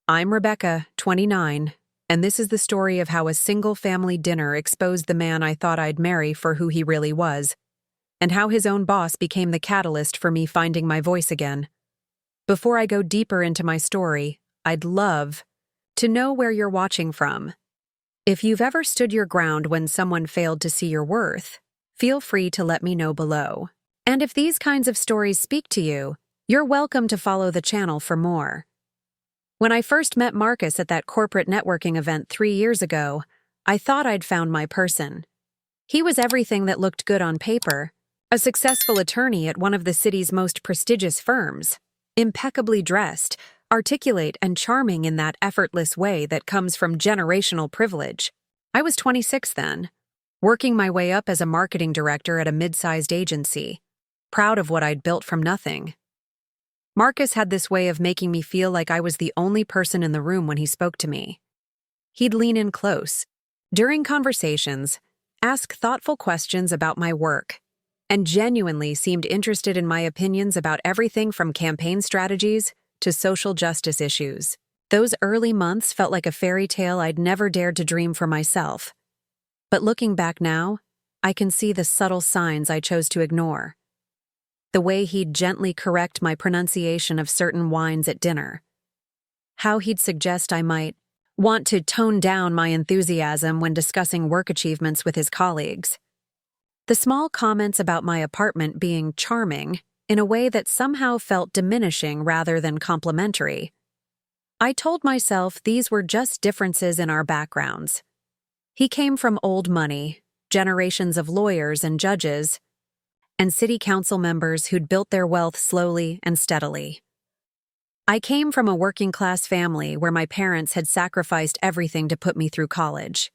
I'm Rebecca, 29, and this is the story of how a single-family dinner exposed the man I thought I'd marry for who he really was, and how his own boss became the catalyst for me finding my voice again. Before I go deeper into my story, I'd love to know where you're watching from. If you've ever stood your ground when someone failed to see your worth, feel free to let me know below. And if these kinds of stories speak to you, you're welcome to follow the channel for more. When I first met Marcus at that corporate networking event 3 years ago, I thought I'd found my person. He was everything that looked good on paper, a successful attorney at one of the city's most prestigious firms, impeccably dressed, articulate and charming in that effortless way that comes from generational privilege. I was 26 then, working my way up as a marketing director at a mid-sized agency, proud of what I'd built from nothing. Marcus had this way of making me feel like I was the only person in the room when he spoke to me. He'd lean in close, during conversations, ask thoughtful questions about my work, and genuinely seemed interested in my opinions about everything from campaign strategies to social justice issues. Those early months felt like a fairy tale I'd never dared to dream for myself. But looking back now, I can see the subtle signs I chose to ignore. The way he'd gently correct my pronunciation of certain wines at dinner. How he'd suggest I might want to tone down my enthusiasm when discussing work achievements with his colleagues. The small comments about my apartment being charming in a way that somehow felt diminishing rather than complimentary. I told myself these were just differences in our backgrounds. He came from old money, generations of lawyers and judges, and city council members who'd built their wealth slowly and steadily. I came from a working-class family where my parents had sacrificed everything to put me through college.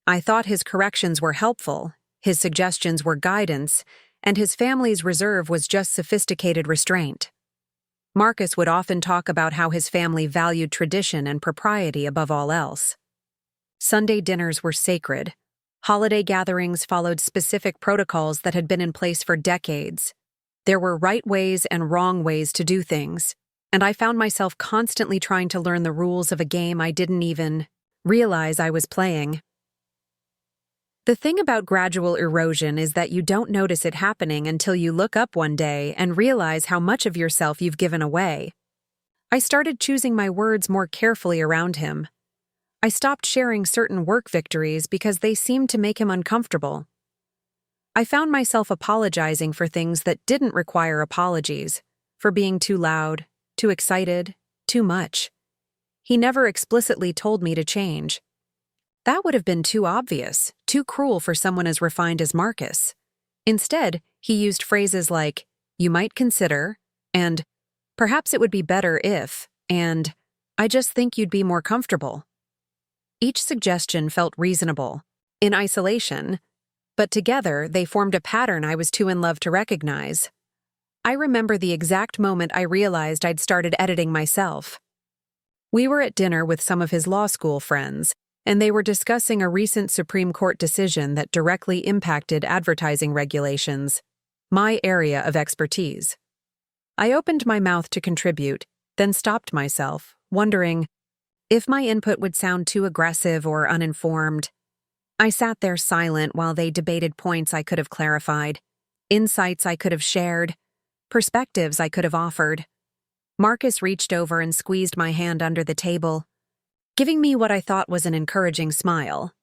I thought his corrections were helpful, his suggestions were guidance, and his family's reserve was just sophisticated restraint. Marcus would often talk about how his family valued tradition and propriety above all else. Sunday dinners were sacred. Holiday gatherings followed specific protocols that had been in place for decades. There were right ways and wrong ways to do things, and I found myself constantly trying to learn the rules of a game I didn't even realize I was playing. The thing about gradual erosion is that you don't notice it happening until you look up one day and realize how much of yourself you've given away. I started choosing my words more carefully around him. I stopped sharing certain work victories because they seemed to make him uncomfortable. I found myself apologizing for things that didn't require apologies, for being too loud, too excited, too much. He never explicitly told me to change. That would have been too obvious, too cruel for someone as refined as Marcus. Instead, he used phrases like, "You might consider," and "Perhaps it would be better if," and "I just think you'd be more comfortable." Each suggestion felt reasonable, in isolation, but together they formed a pattern I was too in love to recognize. I remember the exact moment I realized I'd started editing myself. We were at dinner with some of his law school friends, and they were discussing a recent Supreme Court decision that directly impacted advertising regulations, my area of expertise. I opened my mouth to contribute, then stopped myself, wondering if my input would sound too aggressive or uninformed. I sat there silent while they debated points I could have clarified, insights I could have shared, perspectives I could have offered. Marcus reached over and squeezed my hand under the table, giving me what I thought was an encouraging smile.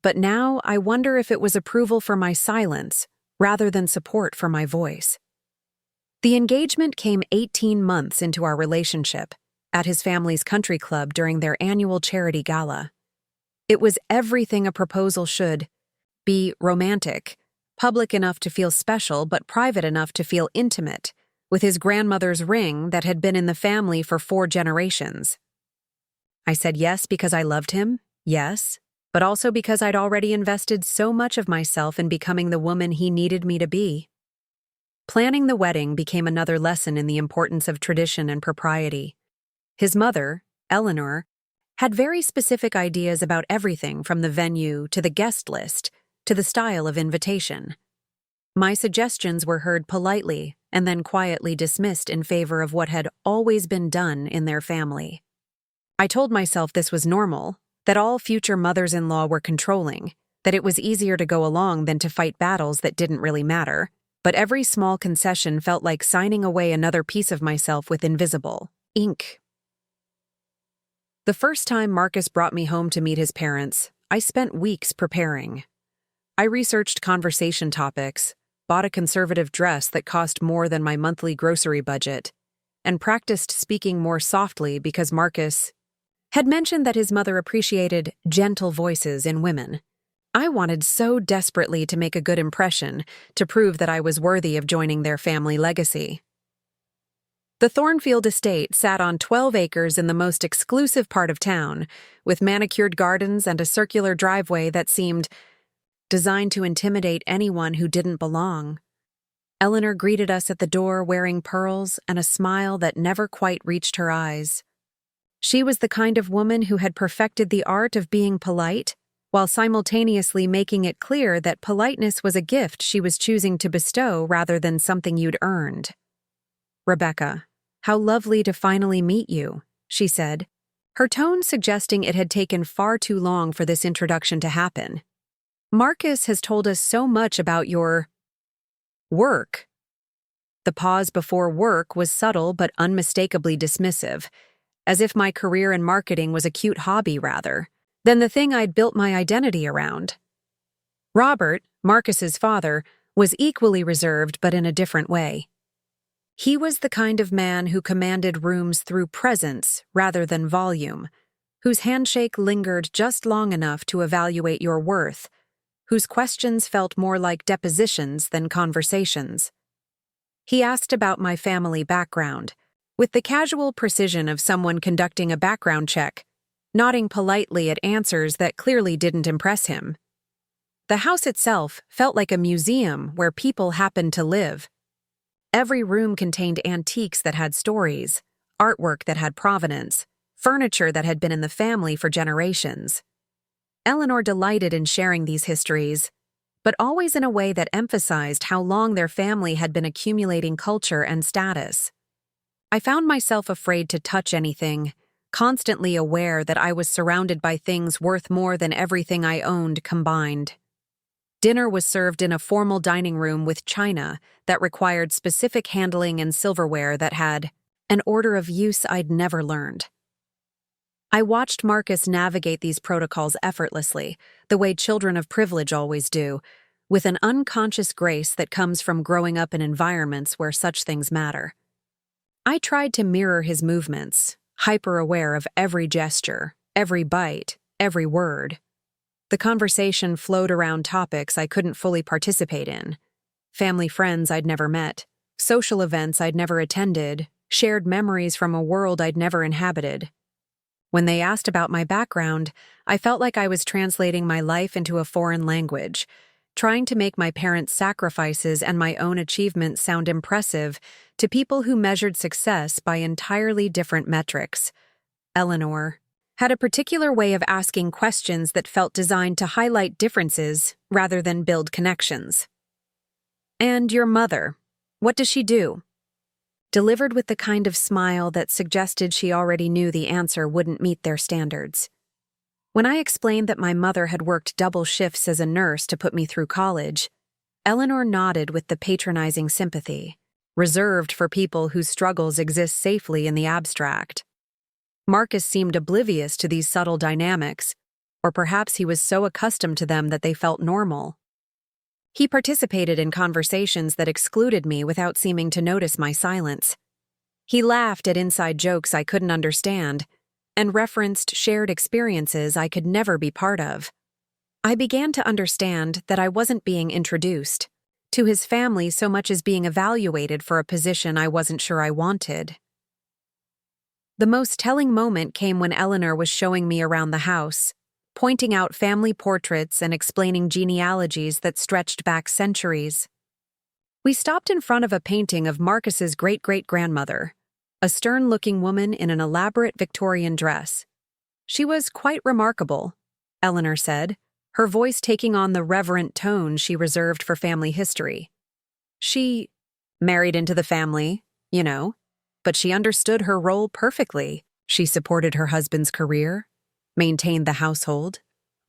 But now I wonder if it was approval for my silence rather than support for my voice. The engagement came 18 months into our relationship, at his family's country club during their annual charity gala. It was everything a proposal should be: romantic, public enough to feel special but private enough to feel intimate, with his grandmother's ring that had been in the family for 4 generations. I said yes because I loved him, yes, but also because I'd already invested so much of myself in becoming the woman he needed me to be. Planning the wedding became another lesson in the importance of tradition and propriety. His mother, Eleanor, had very specific ideas about everything from the venue to the guest list to the style of invitation. My suggestions were heard politely and then quietly dismissed in favor of what had always been done in their family. I told myself this was normal, that all future mothers-in-law were controlling, that it was easier to go along than to fight battles that didn't really matter, but every small concession felt like signing away another piece of myself with invisible ink. The first time Marcus brought me home to meet his parents, I spent weeks preparing. I researched conversation topics, bought a conservative dress that cost more than my monthly grocery budget, and practiced speaking more softly because Marcus had mentioned that his mother appreciated gentle voices in women. I wanted so desperately to make a good impression, to prove that I was worthy of joining their family legacy. The Thornfield estate sat on 12 acres in the most exclusive part of town, with manicured gardens and a circular driveway that seemed designed to intimidate anyone who didn't belong. Eleanor greeted us at the door wearing pearls and a smile that never quite reached her eyes. She was the kind of woman who had perfected the art of being polite, while simultaneously making it clear that politeness was a gift she was choosing to bestow rather than something you'd earned. "Rebecca, how lovely to finally meet you," she said, her tone suggesting it had taken far too long for this introduction to happen. "Marcus has told us so much about your work." The pause before work was subtle but unmistakably dismissive, as if my career in marketing was a cute hobby rather than the thing I'd built my identity around. Robert, Marcus's father, was equally reserved but in a different way. He was the kind of man who commanded rooms through presence rather than volume, whose handshake lingered just long enough to evaluate your worth, whose questions felt more like depositions than conversations. He asked about my family background, with the casual precision of someone conducting a background check, nodding politely at answers that clearly didn't impress him. The house itself felt like a museum where people happened to live. Every room contained antiques that had stories, artwork that had provenance, furniture that had been in the family for generations. Eleanor delighted in sharing these histories, but always in a way that emphasized how long their family had been accumulating culture and status. I found myself afraid to touch anything, constantly aware that I was surrounded by things worth more than everything I owned combined. Dinner was served in a formal dining room with china that required specific handling and silverware that had an order of use I'd never learned. I watched Marcus navigate these protocols effortlessly, the way children of privilege always do, with an unconscious grace that comes from growing up in environments where such things matter. I tried to mirror his movements, hyper-aware of every gesture, every bite, every word. The conversation flowed around topics I couldn't fully participate in. Family friends I'd never met, social events I'd never attended, shared memories from a world I'd never inhabited. When they asked about my background, I felt like I was translating my life into a foreign language, trying to make my parents' sacrifices and my own achievements sound impressive to people who measured success by entirely different metrics. Eleanor had a particular way of asking questions that felt designed to highlight differences rather than build connections. "And your mother, what does she do?" Delivered with the kind of smile that suggested she already knew the answer wouldn't meet their standards. When I explained that my mother had worked double shifts as a nurse to put me through college, Eleanor nodded with the patronizing sympathy, reserved for people whose struggles exist safely in the abstract. Marcus seemed oblivious to these subtle dynamics, or perhaps he was so accustomed to them that they felt normal. He participated in conversations that excluded me without seeming to notice my silence. He laughed at inside jokes I couldn't understand, and referenced shared experiences I could never be part of. I began to understand that I wasn't being introduced to his family so much as being evaluated for a position I wasn't sure I wanted. The most telling moment came when Eleanor was showing me around the house, pointing out family portraits and explaining genealogies that stretched back centuries. We stopped in front of a painting of Marcus's great-great-grandmother, a stern-looking woman in an elaborate Victorian dress. "She was quite remarkable," Eleanor said, her voice taking on the reverent tone she reserved for family history. "She married into the family, but she understood her role perfectly. She supported her husband's career, maintained the household,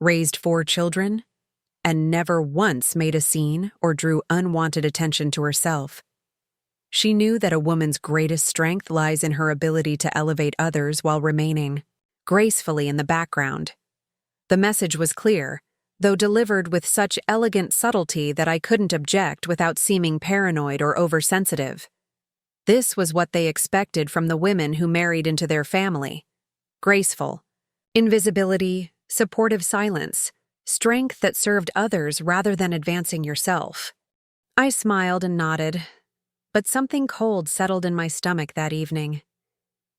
raised 4 children, and never once made a scene or drew unwanted attention to herself. She knew that a woman's greatest strength lies in her ability to elevate others while remaining gracefully in the background. The message was clear, though delivered with such elegant subtlety that I couldn't object without seeming paranoid or oversensitive. This was what they expected from the women who married into their family. Graceful, invisibility, supportive silence, strength that served others rather than advancing yourself. I smiled and nodded, but something cold settled in my stomach that evening.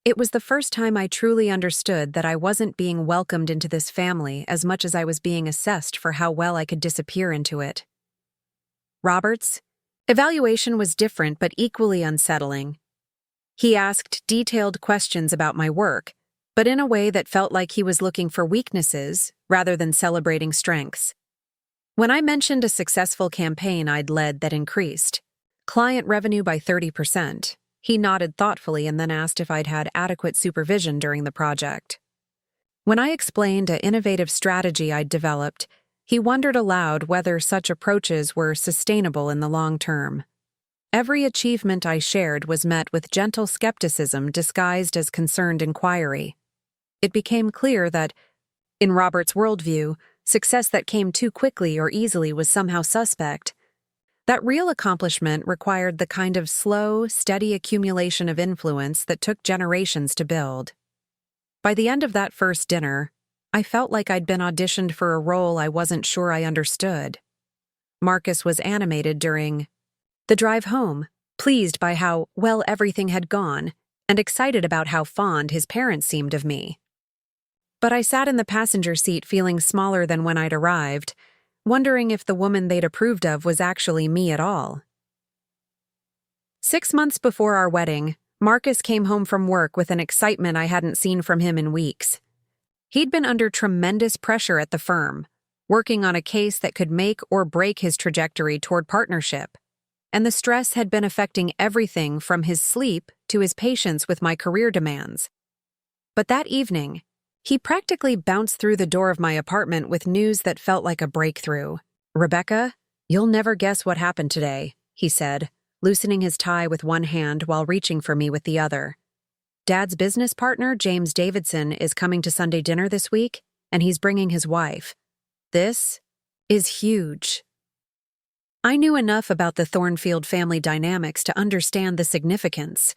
It was the first time I truly understood that I wasn't being welcomed into this family as much as I was being assessed for how well I could disappear into it. Robert's evaluation was different but equally unsettling. He asked detailed questions about my work, but in a way that felt like he was looking for weaknesses rather than celebrating strengths. When I mentioned a successful campaign I'd led that increased client revenue by 30%, he nodded thoughtfully and then asked if I'd had adequate supervision during the project. When I explained an innovative strategy I'd developed, he wondered aloud whether such approaches were sustainable in the long term. Every achievement I shared was met with gentle skepticism disguised as concerned inquiry. It became clear that, in Robert's worldview, success that came too quickly or easily was somehow suspect. That real accomplishment required the kind of slow, steady accumulation of influence that took generations to build. By the end of that first dinner, I felt like I'd been auditioned for a role I wasn't sure I understood. Marcus was animated during the drive home, pleased by how well everything had gone, and excited about how fond his parents seemed of me. But I sat in the passenger seat feeling smaller than when I'd arrived, wondering if the woman they'd approved of was actually me at all. 6 months before our wedding, Marcus came home from work with an excitement I hadn't seen from him in weeks. He'd been under tremendous pressure at the firm, working on a case that could make or break his trajectory toward partnership, and the stress had been affecting everything from his sleep to his patience with my career demands. But that evening, he practically bounced through the door of my apartment with news that felt like a breakthrough. "Rebecca, you'll never guess what happened today," he said, loosening his tie with one hand while reaching for me with the other. "Dad's business partner, James Davidson, is coming to Sunday dinner this week, and he's bringing his wife. This is huge." I knew enough about the Thornfield family dynamics to understand the significance.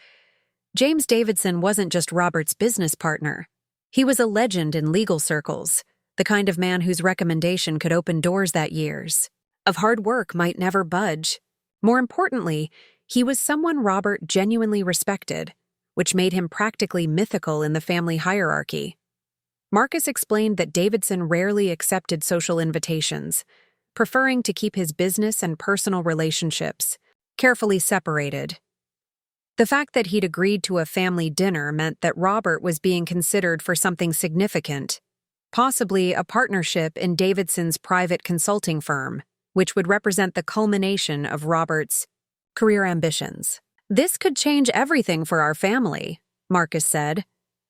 James Davidson wasn't just Robert's business partner. He was a legend in legal circles, the kind of man whose recommendation could open doors that years of hard work might never budge. More importantly, he was someone Robert genuinely respected, which made him practically mythical in the family hierarchy. Marcus explained that Davidson rarely accepted social invitations, preferring to keep his business and personal relationships carefully separated. The fact that he'd agreed to a family dinner meant that Robert was being considered for something significant, possibly a partnership in Davidson's private consulting firm, which would represent the culmination of Robert's career ambitions. "This could change everything for our family," Marcus said,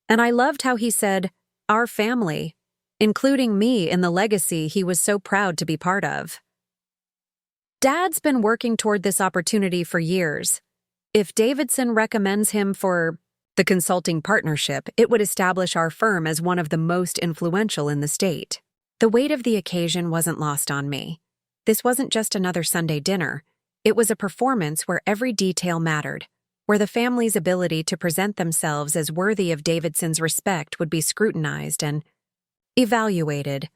and I loved how he said, "our family," including me in the legacy he was so proud to be part of. Dad's been working toward this opportunity for years. If Davidson recommends him for the consulting partnership, it would establish our firm as one of the most influential in the state. The weight of the occasion wasn't lost on me. This wasn't just another Sunday dinner. It was a performance where every detail mattered, where the family's ability to present themselves as worthy of Davidson's respect would be scrutinized and evaluated.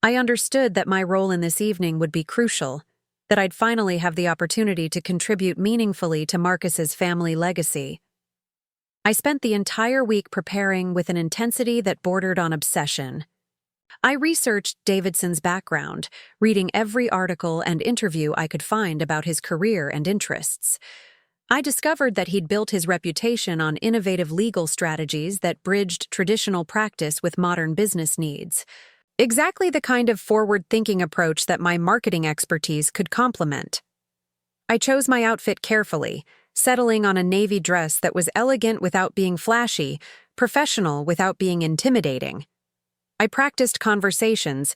I understood that my role in this evening would be crucial, that I'd finally have the opportunity to contribute meaningfully to Marcus's family legacy. I spent the entire week preparing with an intensity that bordered on obsession. I researched Davidson's background, reading every article and interview I could find about his career and interests. I discovered that he'd built his reputation on innovative legal strategies that bridged traditional practice with modern business needs. Exactly the kind of forward-thinking approach that my marketing expertise could complement. I chose my outfit carefully, settling on a navy dress that was elegant without being flashy, professional without being intimidating. I practiced conversations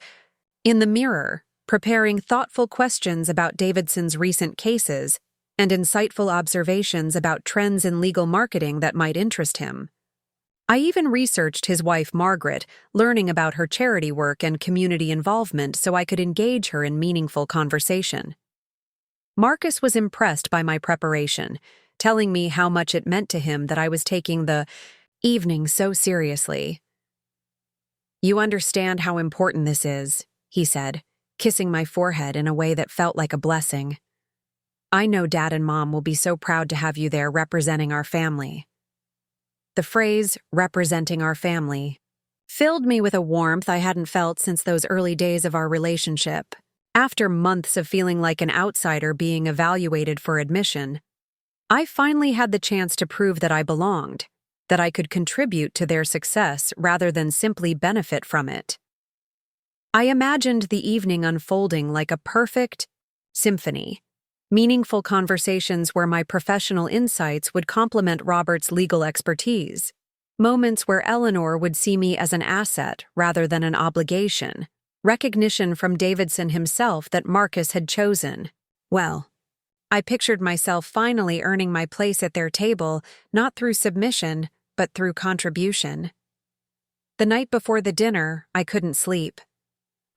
in the mirror, preparing thoughtful questions about Davidson's recent cases and insightful observations about trends in legal marketing that might interest him. I even researched his wife Margaret, learning about her charity work and community involvement so I could engage her in meaningful conversation. Marcus was impressed by my preparation, telling me how much it meant to him that I was taking the evening so seriously. "You understand how important this is," he said, kissing my forehead in a way that felt like a blessing. "I know Dad and Mom will be so proud to have you there representing our family." The phrase, representing our family, filled me with a warmth I hadn't felt since those early days of our relationship. After months of feeling like an outsider being evaluated for admission, I finally had the chance to prove that I belonged, that I could contribute to their success rather than simply benefit from it. I imagined the evening unfolding like a perfect symphony. Meaningful conversations where my professional insights would complement Robert's legal expertise. Moments where Eleanor would see me as an asset rather than an obligation. Recognition from Davidson himself that Marcus had chosen. Well, I pictured myself finally earning my place at their table, not through submission, but through contribution. The night before the dinner, I couldn't sleep.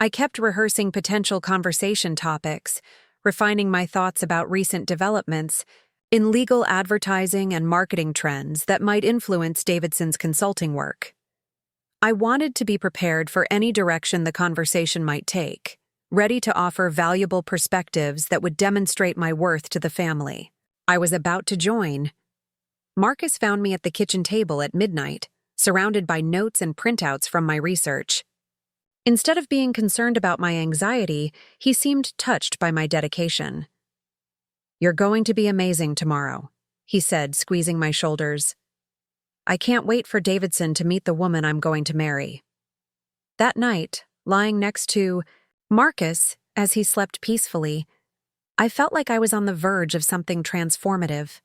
I kept rehearsing potential conversation topics, refining my thoughts about recent developments in legal advertising and marketing trends that might influence Davidson's consulting work. I wanted to be prepared for any direction the conversation might take, ready to offer valuable perspectives that would demonstrate my worth to the family. I was about to join. Marcus found me at the kitchen table at midnight, surrounded by notes and printouts from my research. Instead of being concerned about my anxiety, he seemed touched by my dedication. "You're going to be amazing tomorrow," he said, squeezing my shoulders. "I can't wait for Davidson to meet the woman I'm going to marry." That night, lying next to Marcus as he slept peacefully, I felt like I was on the verge of something transformative.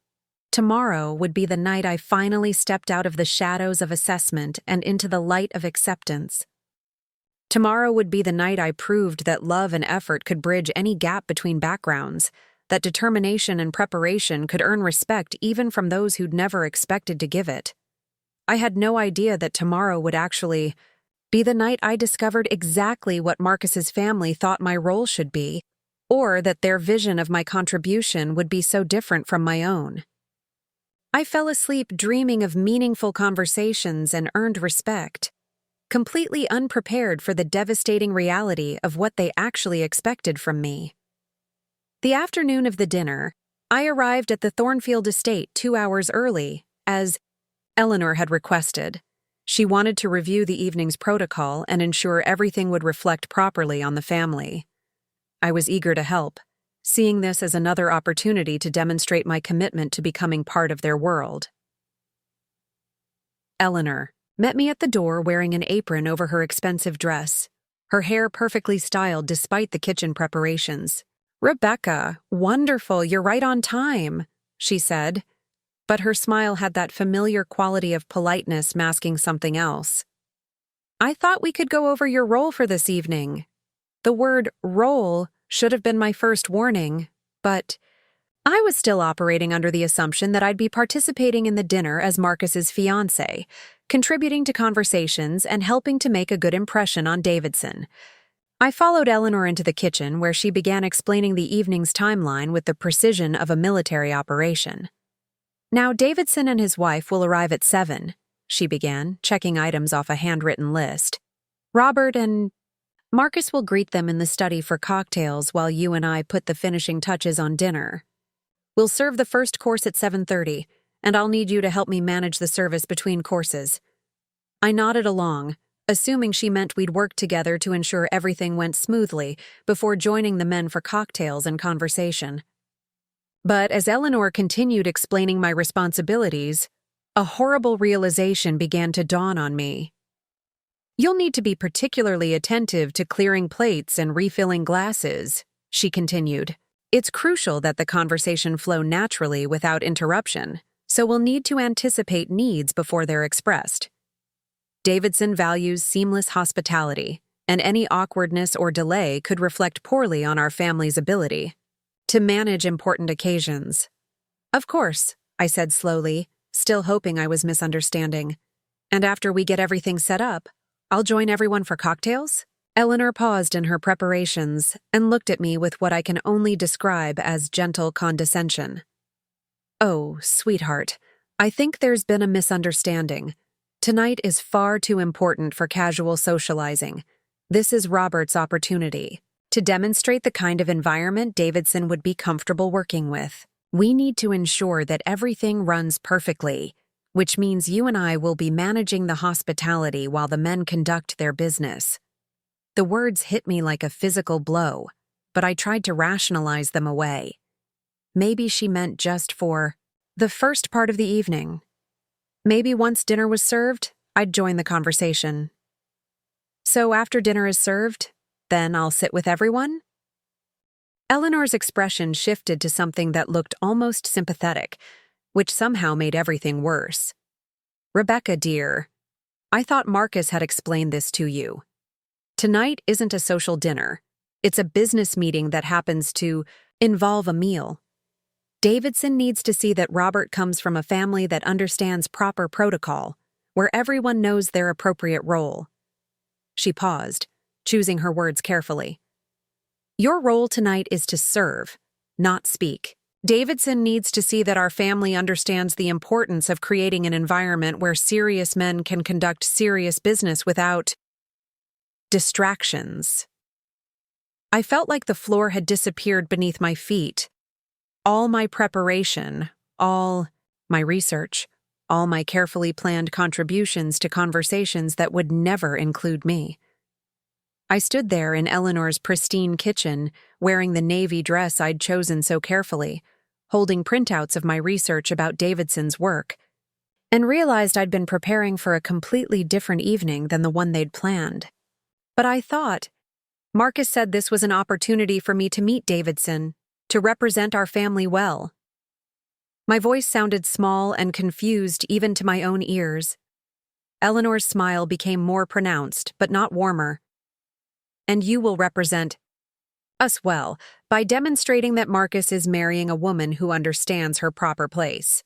Tomorrow would be the night I finally stepped out of the shadows of assessment and into the light of acceptance. Tomorrow would be the night I proved that love and effort could bridge any gap between backgrounds, that determination and preparation could earn respect even from those who'd never expected to give it. I had no idea that tomorrow would actually be the night I discovered exactly what Marcus's family thought my role should be, or that their vision of my contribution would be so different from my own. I fell asleep dreaming of meaningful conversations and earned respect, completely unprepared for the devastating reality of what they actually expected from me. The afternoon of the dinner, I arrived at the Thornfield estate 2 hours early, as Eleanor had requested. She wanted to review the evening's protocol and ensure everything would reflect properly on the family. I was eager to help, seeing this as another opportunity to demonstrate my commitment to becoming part of their world. Eleanor met me at the door wearing an apron over her expensive dress, her hair perfectly styled despite the kitchen preparations. "Rebecca, wonderful, you're right on time," she said, but her smile had that familiar quality of politeness masking something else. "I thought we could go over your role for this evening." The word role should have been my first warning, but I was still operating under the assumption that I'd be participating in the dinner as Marcus's fiancé, contributing to conversations and helping to make a good impression on Davidson. I followed Eleanor into the kitchen where she began explaining the evening's timeline with the precision of a military operation. "Now, Davidson and his wife will arrive at 7, she began, checking items off a handwritten list. "Robert and Marcus will greet them in the study for cocktails while you and I put the finishing touches on dinner. We'll serve the first course at 7:30, and I'll need you to help me manage the service between courses." I nodded along, assuming she meant we'd work together to ensure everything went smoothly before joining the men for cocktails and conversation. But as Eleanor continued explaining my responsibilities, a horrible realization began to dawn on me. "You'll need to be particularly attentive to clearing plates and refilling glasses," she continued. It's crucial that the conversation flow naturally without interruption, so we'll need to anticipate needs before they're expressed. Davidson values seamless hospitality, and any awkwardness or delay could reflect poorly on our family's ability to manage important occasions. Of course, I said slowly, still hoping I was misunderstanding. And after we get everything set up, I'll join everyone for cocktails? Eleanor paused in her preparations and looked at me with what I can only describe as gentle condescension. Oh, sweetheart, I think there's been a misunderstanding. Tonight is far too important for casual socializing. This is Robert's opportunity to demonstrate the kind of environment Davidson would be comfortable working with. We need to ensure that everything runs perfectly, which means you and I will be managing the hospitality while the men conduct their business. The words hit me like a physical blow, but I tried to rationalize them away. Maybe she meant just for the first part of the evening. Maybe once dinner was served, I'd join the conversation. So after dinner is served, then I'll sit with everyone? Eleanor's expression shifted to something that looked almost sympathetic, which somehow made everything worse. Rebecca, dear, I thought Marcus had explained this to you. Tonight isn't a social dinner. It's a business meeting that happens to involve a meal. Davidson needs to see that Robert comes from a family that understands proper protocol, where everyone knows their appropriate role. She paused, choosing her words carefully. Your role tonight is to serve, not speak. Davidson needs to see that our family understands the importance of creating an environment where serious men can conduct serious business without distractions. I felt like the floor had disappeared beneath my feet. All my preparation, all my research, all my carefully planned contributions to conversations that would never include me. I stood there in Eleanor's pristine kitchen, wearing the navy dress I'd chosen so carefully, holding printouts of my research about Davidson's work, and realized I'd been preparing for a completely different evening than the one they'd planned. But I thought, Marcus said this was an opportunity for me to meet Davidson, to represent our family well. My voice sounded small and confused even to my own ears. Eleanor's smile became more pronounced, but not warmer. And you will represent us well by demonstrating that Marcus is marrying a woman who understands her proper place.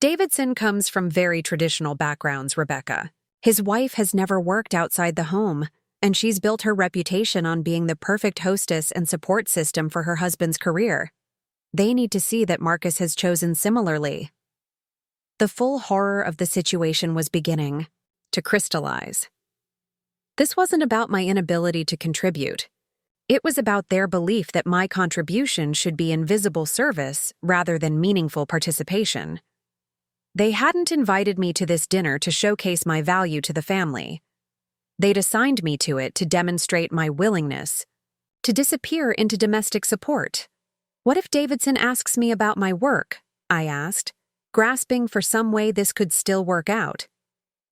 Davidson comes from very traditional backgrounds, Rebecca. His wife has never worked outside the home, and she's built her reputation on being the perfect hostess and support system for her husband's career. They need to see that Marcus has chosen similarly. The full horror of the situation was beginning to crystallize. This wasn't about my inability to contribute. It was about their belief that my contribution should be invisible service rather than meaningful participation. They hadn't invited me to this dinner to showcase my value to the family. They'd assigned me to it to demonstrate my willingness to disappear into domestic support. What if Davidson asks me about my work? I asked, grasping for some way this could still work out.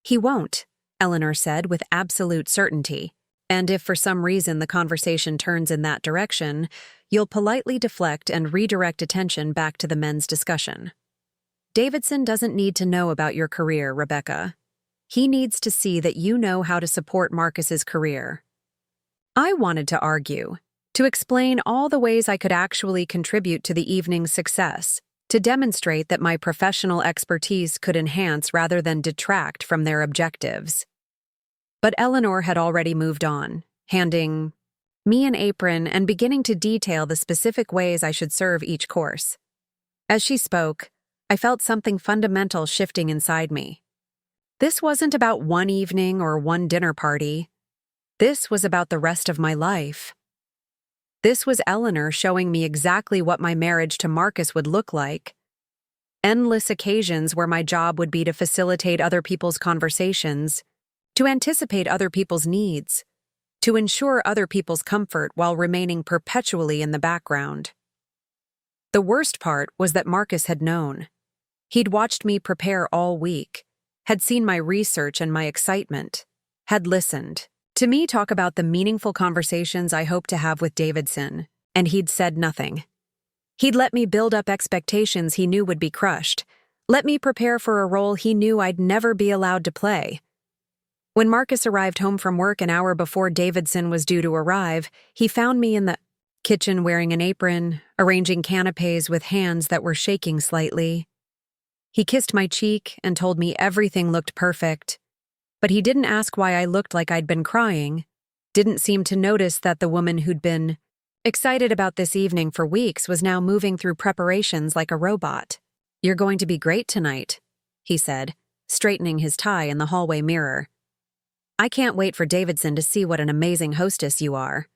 He won't, Eleanor said with absolute certainty. And if for some reason the conversation turns in that direction, you'll politely deflect and redirect attention back to the men's discussion. Davidson doesn't need to know about your career, Rebecca. He needs to see that you know how to support Marcus's career. I wanted to argue, to explain all the ways I could actually contribute to the evening's success, to demonstrate that my professional expertise could enhance rather than detract from their objectives. But Eleanor had already moved on, handing me an apron and beginning to detail the specific ways I should serve each course. As she spoke, I felt something fundamental shifting inside me. This wasn't about one evening or one dinner party. This was about the rest of my life. This was Eleanor showing me exactly what my marriage to Marcus would look like. Endless occasions where my job would be to facilitate other people's conversations, to anticipate other people's needs, to ensure other people's comfort while remaining perpetually in the background. The worst part was that Marcus had known. He'd watched me prepare all week, had seen my research and my excitement, had listened to me talk about the meaningful conversations I hoped to have with Davidson, and he'd said nothing. He'd let me build up expectations he knew would be crushed, let me prepare for a role he knew I'd never be allowed to play. When Marcus arrived home from work an hour before Davidson was due to arrive, he found me in the kitchen wearing an apron, arranging canapes with hands that were shaking slightly. He kissed my cheek and told me everything looked perfect, but he didn't ask why I looked like I'd been crying, didn't seem to notice that the woman who'd been excited about this evening for weeks was now moving through preparations like a robot. "You're going to be great tonight," he said, straightening his tie in the hallway mirror. "I can't wait for Davidson to see what an amazing hostess you are."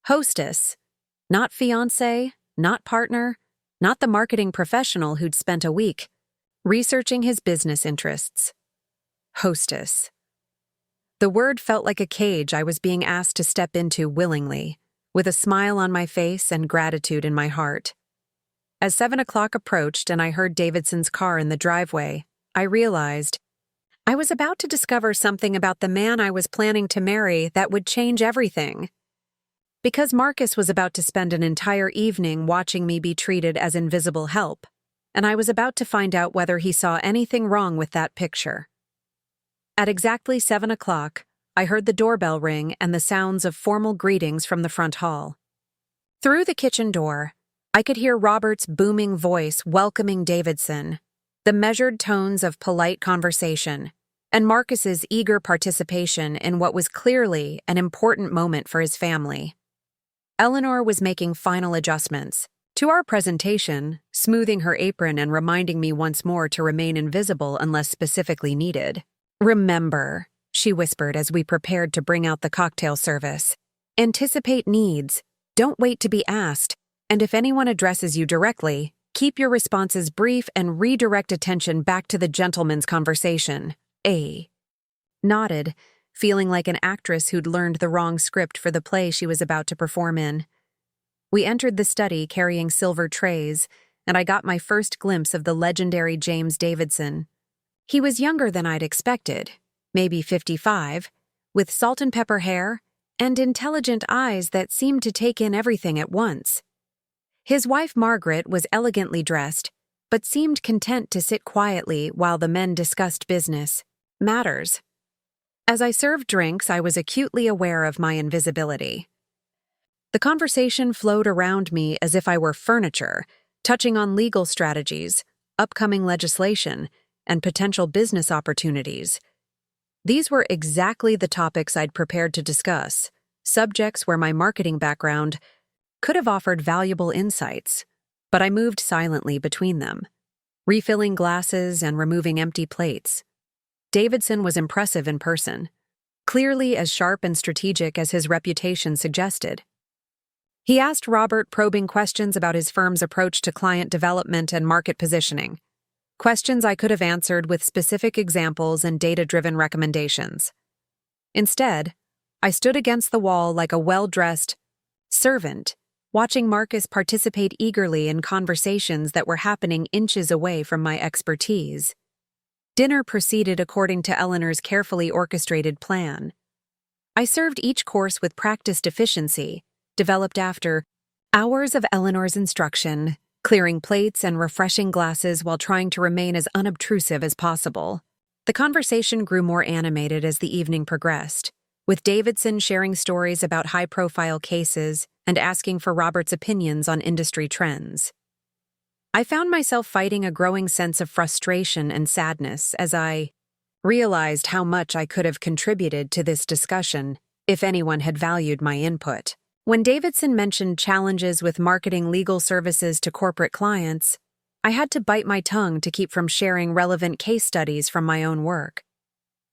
Hostess. Not fiancé, not partner, not the marketing professional who'd spent a week researching his business interests. Hostess. The word felt like a cage I was being asked to step into willingly, with a smile on my face and gratitude in my heart. As 7 o'clock approached and I heard Davidson's car in the driveway, I realized I was about to discover something about the man I was planning to marry that would change everything. Because Marcus was about to spend an entire evening watching me be treated as invisible help, and I was about to find out whether he saw anything wrong with that picture. At exactly 7 o'clock, I heard the doorbell ring and the sounds of formal greetings from the front hall. Through the kitchen door, I could hear Robert's booming voice welcoming Davidson, the measured tones of polite conversation, and Marcus's eager participation in what was clearly an important moment for his family. Eleanor was making final adjustments to our presentation, smoothing her apron and reminding me once more to remain invisible unless specifically needed. "Remember," she whispered as we prepared to bring out the cocktail service, "anticipate needs, don't wait to be asked, and if anyone addresses you directly, keep your responses brief and redirect attention back to the gentleman's conversation." A. Nodded, feeling like an actress who'd learned the wrong script for the play she was about to perform in. We entered the study carrying silver trays, and I got my first glimpse of the legendary James Davidson. He was younger than I'd expected, maybe 55, with salt and pepper hair and intelligent eyes that seemed to take in everything at once. His wife Margaret was elegantly dressed, but seemed content to sit quietly while the men discussed business matters. As I served drinks, I was acutely aware of my invisibility. The conversation flowed around me as if I were furniture, touching on legal strategies, upcoming legislation, and potential business opportunities. These were exactly the topics I'd prepared to discuss, subjects where my marketing background could have offered valuable insights, but I moved silently between them, refilling glasses and removing empty plates. Davidson was impressive in person, clearly as sharp and strategic as his reputation suggested. He asked Robert probing questions about his firm's approach to client development and market positioning, questions I could have answered with specific examples and data-driven recommendations. Instead, I stood against the wall like a well-dressed servant, watching Marcus participate eagerly in conversations that were happening inches away from my expertise. Dinner proceeded according to Eleanor's carefully orchestrated plan. I served each course with practiced efficiency, developed after hours of Eleanor's instruction, clearing plates and refreshing glasses while trying to remain as unobtrusive as possible. The conversation grew more animated as the evening progressed, with Davidson sharing stories about high-profile cases and asking for Robert's opinions on industry trends. I found myself fighting a growing sense of frustration and sadness as I realized how much I could have contributed to this discussion if anyone had valued my input. When Davidson mentioned challenges with marketing legal services to corporate clients, I had to bite my tongue to keep from sharing relevant case studies from my own work.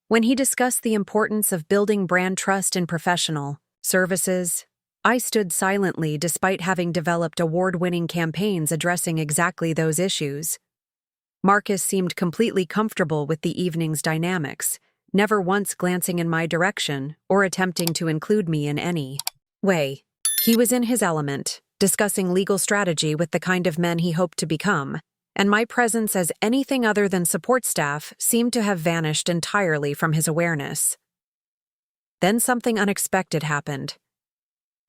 When he discussed the importance of building brand trust in professional services, I stood silently despite having developed award-winning campaigns addressing exactly those issues. Marcus seemed completely comfortable with the evening's dynamics, never once glancing in my direction or attempting to include me in any way. He was in his element, discussing legal strategy with the kind of men he hoped to become, and my presence as anything other than support staff seemed to have vanished entirely from his awareness. Then something unexpected happened.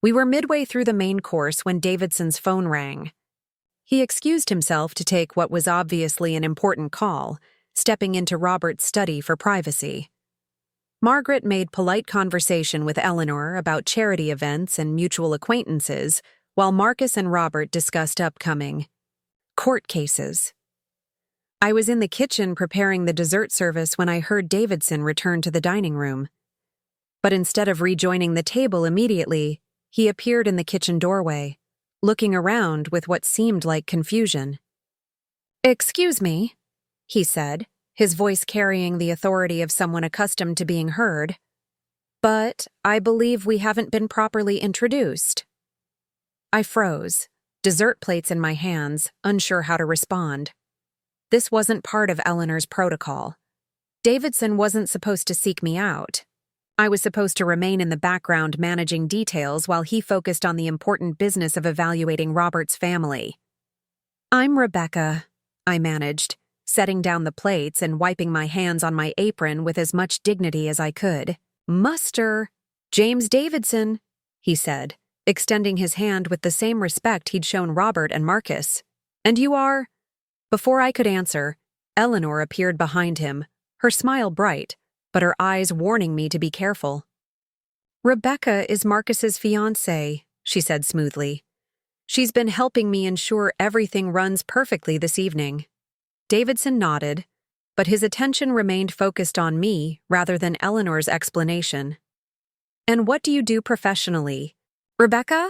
We were midway through the main course when Davidson's phone rang, He excused himself to take what was obviously an important call, stepping into Robert's study for privacy. Margaret made polite conversation with Eleanor about charity events and mutual acquaintances, while Marcus and Robert discussed upcoming court cases. I was in the kitchen preparing the dessert service when I heard Davidson return to the dining room. But instead of rejoining the table immediately, he appeared in the kitchen doorway, looking around with what seemed like confusion. "Excuse me," he said, his voice carrying the authority of someone accustomed to being heard, "but I believe we haven't been properly introduced." I froze, dessert plates in my hands, unsure how to respond. This wasn't part of Eleanor's protocol. Davidson wasn't supposed to seek me out. I was supposed to remain in the background managing details while he focused on the important business of evaluating Robert's family. "I'm Rebecca," I managed, setting down the plates and wiping my hands on my apron with as much dignity as I could. "Muster, James Davidson," he said, extending his hand with the same respect he'd shown Robert and Marcus. "And you are—" Before I could answer, Eleanor appeared behind him, her smile bright, but her eyes warning me to be careful. "Rebecca is Marcus's fiancée," she said smoothly. "She's been helping me ensure everything runs perfectly this evening." Davidson nodded, but his attention remained focused on me rather than Eleanor's explanation. "And what do you do professionally, Rebecca?"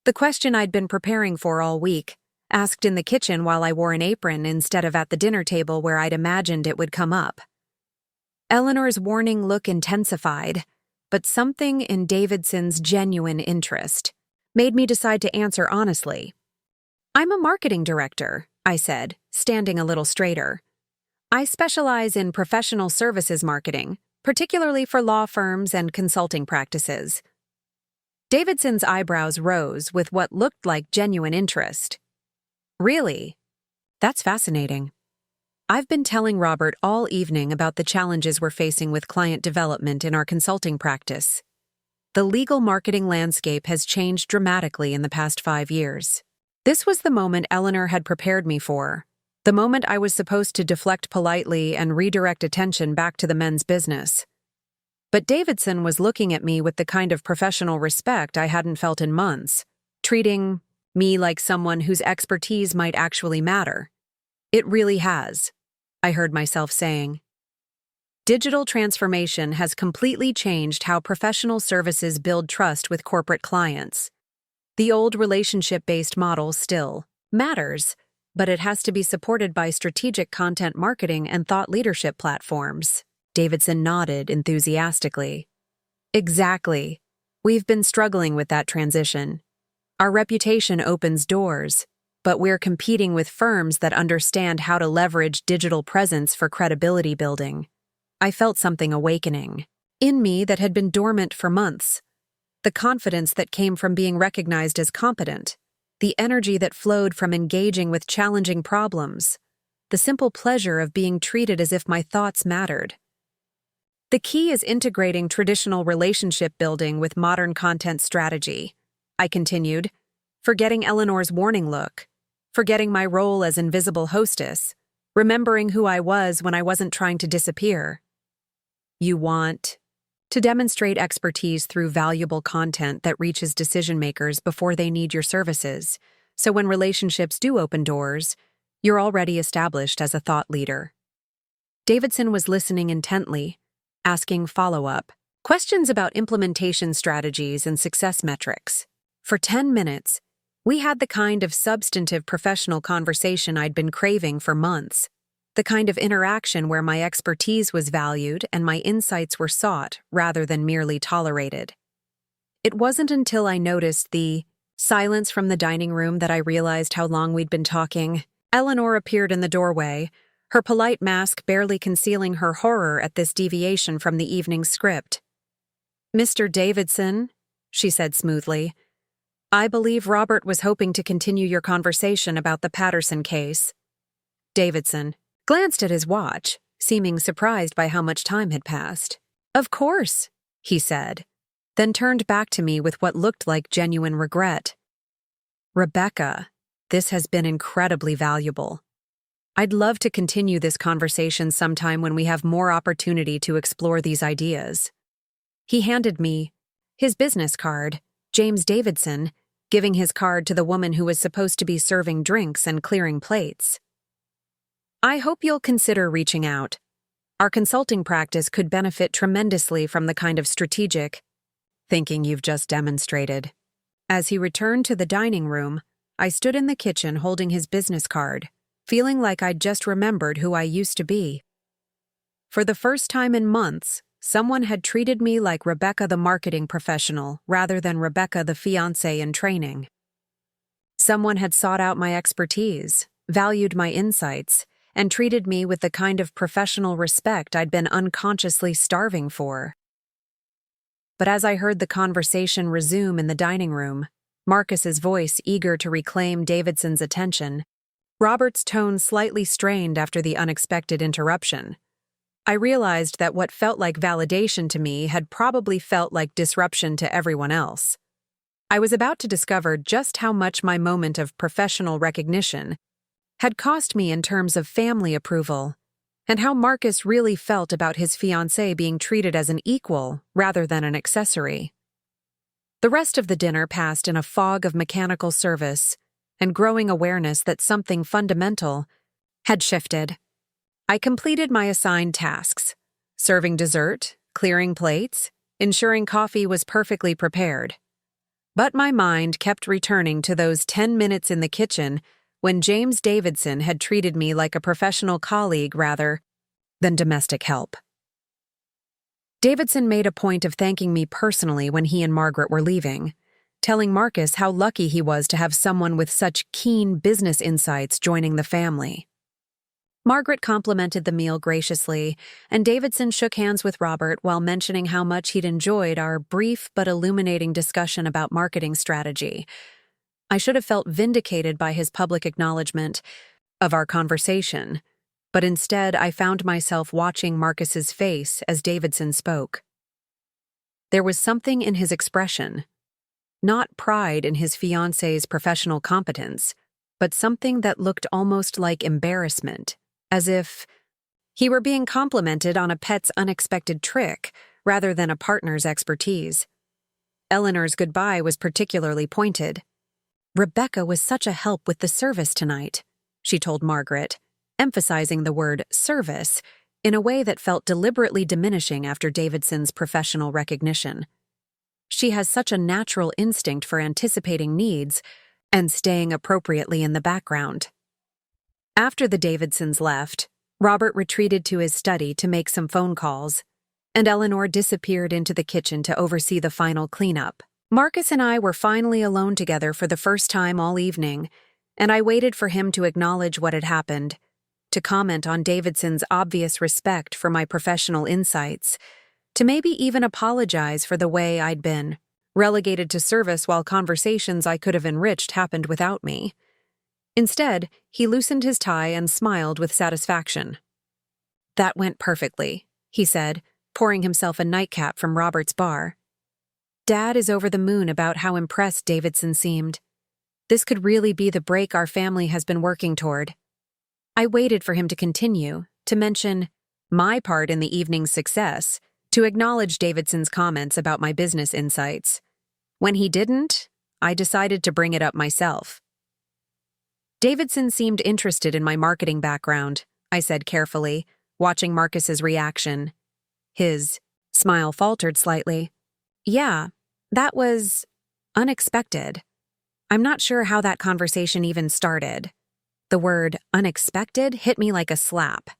The question I'd been preparing for all week, asked in the kitchen while I wore an apron instead of at the dinner table where I'd imagined it would come up. Eleanor's warning look intensified, but something in Davidson's genuine interest made me decide to answer honestly. "I'm a marketing director," I said, standing a little straighter. "I specialize in professional services marketing, particularly for law firms and consulting practices." Davidson's eyebrows rose with what looked like genuine interest. "Really? That's fascinating. I've been telling Robert all evening about the challenges we're facing with client development in our consulting practice. The legal marketing landscape has changed dramatically in the past 5 years. This was the moment Eleanor had prepared me for, the moment I was supposed to deflect politely and redirect attention back to the men's business. But Davidson was looking at me with the kind of professional respect I hadn't felt in months, treating me like someone whose expertise might actually matter. "It really has," I heard myself saying. "Digital transformation has completely changed how professional services build trust with corporate clients. The old relationship-based model still matters, but it has to be supported by strategic content marketing and thought leadership platforms." Davidson nodded enthusiastically. "Exactly. We've been struggling with that transition. Our reputation opens doors, but we're competing with firms that understand how to leverage digital presence for credibility building." I felt something awakening in me that had been dormant for months. The confidence that came from being recognized as competent, the energy that flowed from engaging with challenging problems, the simple pleasure of being treated as if my thoughts mattered. "The key is integrating traditional relationship building with modern content strategy," I continued, forgetting Eleanor's warning look, forgetting my role as invisible hostess, remembering who I was when I wasn't trying to disappear. "You want to demonstrate expertise through valuable content that reaches decision-makers before they need your services, so when relationships do open doors, you're already established as a thought leader." Davidson was listening intently, asking follow-up questions about implementation strategies and success metrics. For 10 minutes, we had the kind of substantive professional conversation I'd been craving for months, the kind of interaction where my expertise was valued and my insights were sought rather than merely tolerated. It wasn't until I noticed the silence from the dining room that I realized how long we'd been talking. Eleanor appeared in the doorway, her polite mask barely concealing her horror at this deviation from the evening's script. "Mr. Davidson," she said smoothly, "I believe Robert was hoping to continue your conversation about the Patterson case." Davidson glanced at his watch, seeming surprised by how much time had passed. "Of course," he said, then turned back to me with what looked like genuine regret. "Rebecca, This has been incredibly valuable. I'd love to continue this conversation sometime when we have more opportunity to explore these ideas. He handed me his business card, James Davidson, giving his card to the woman who was supposed to be serving drinks and clearing plates. I hope you'll consider reaching out. Our consulting practice could benefit tremendously from the kind of strategic thinking you've just demonstrated. As he returned to the dining room, I stood in the kitchen holding his business card, feeling like I'd just remembered who I used to be. For the first time in months, someone had treated me like Rebecca the marketing professional rather than Rebecca the fiancé in training. Someone had sought out my expertise, valued my insights, and treated me with the kind of professional respect I'd been unconsciously starving for. But as I heard the conversation resume in the dining room, Marcus's voice eager to reclaim Davidson's attention, Robert's tone slightly strained after the unexpected interruption, I realized that what felt like validation to me had probably felt like disruption to everyone else. I was about to discover just how much my moment of professional recognition had cost me in terms of family approval, and how Marcus really felt about his fiancée being treated as an equal rather than an accessory. The rest of the dinner passed in a fog of mechanical service and growing awareness that something fundamental had shifted. I completed my assigned tasks, serving dessert, clearing plates, ensuring coffee was perfectly prepared. But my mind kept returning to those 10 minutes in the kitchen when James Davidson had treated me like a professional colleague rather than domestic help. Davidson made a point of thanking me personally when he and Margaret were leaving, telling Marcus how lucky he was to have someone with such keen business insights joining the family. Margaret complimented the meal graciously, and Davidson shook hands with Robert while mentioning how much he'd enjoyed our brief but illuminating discussion about marketing strategy. I should have felt vindicated by his public acknowledgement of our conversation, but instead I found myself watching Marcus's face as Davidson spoke. There was something in his expression, not pride in his fiancée's professional competence, but something that looked almost like embarrassment, as if he were being complimented on a pet's unexpected trick rather than a partner's expertise. Eleanor's goodbye was particularly pointed. "Rebecca was such a help with the service tonight," she told Margaret, emphasizing the word service in a way that felt deliberately diminishing after Davidson's professional recognition. "She has such a natural instinct for anticipating needs and staying appropriately in the background." After the Davidsons left, Robert retreated to his study to make some phone calls, and Eleanor disappeared into the kitchen to oversee the final cleanup. Marcus and I were finally alone together for the first time all evening, and I waited for him to acknowledge what had happened, to comment on Davidson's obvious respect for my professional insights, to maybe even apologize for the way I'd been relegated to service while conversations I could have enriched happened without me. Instead, he loosened his tie and smiled with satisfaction. "That went perfectly," he said, pouring himself a nightcap from Robert's bar. "Dad is over the moon about how impressed Davidson seemed. This could really be the break our family has been working toward." I waited for him to continue, to mention my part in the evening's success, to acknowledge Davidson's comments about my business insights. When he didn't, I decided to bring it up myself. "Davidson seemed interested in my marketing background," I said carefully, watching Marcus's reaction. His smile faltered slightly. "Yeah, that was unexpected. I'm not sure how that conversation even started." The word unexpected hit me like a slap.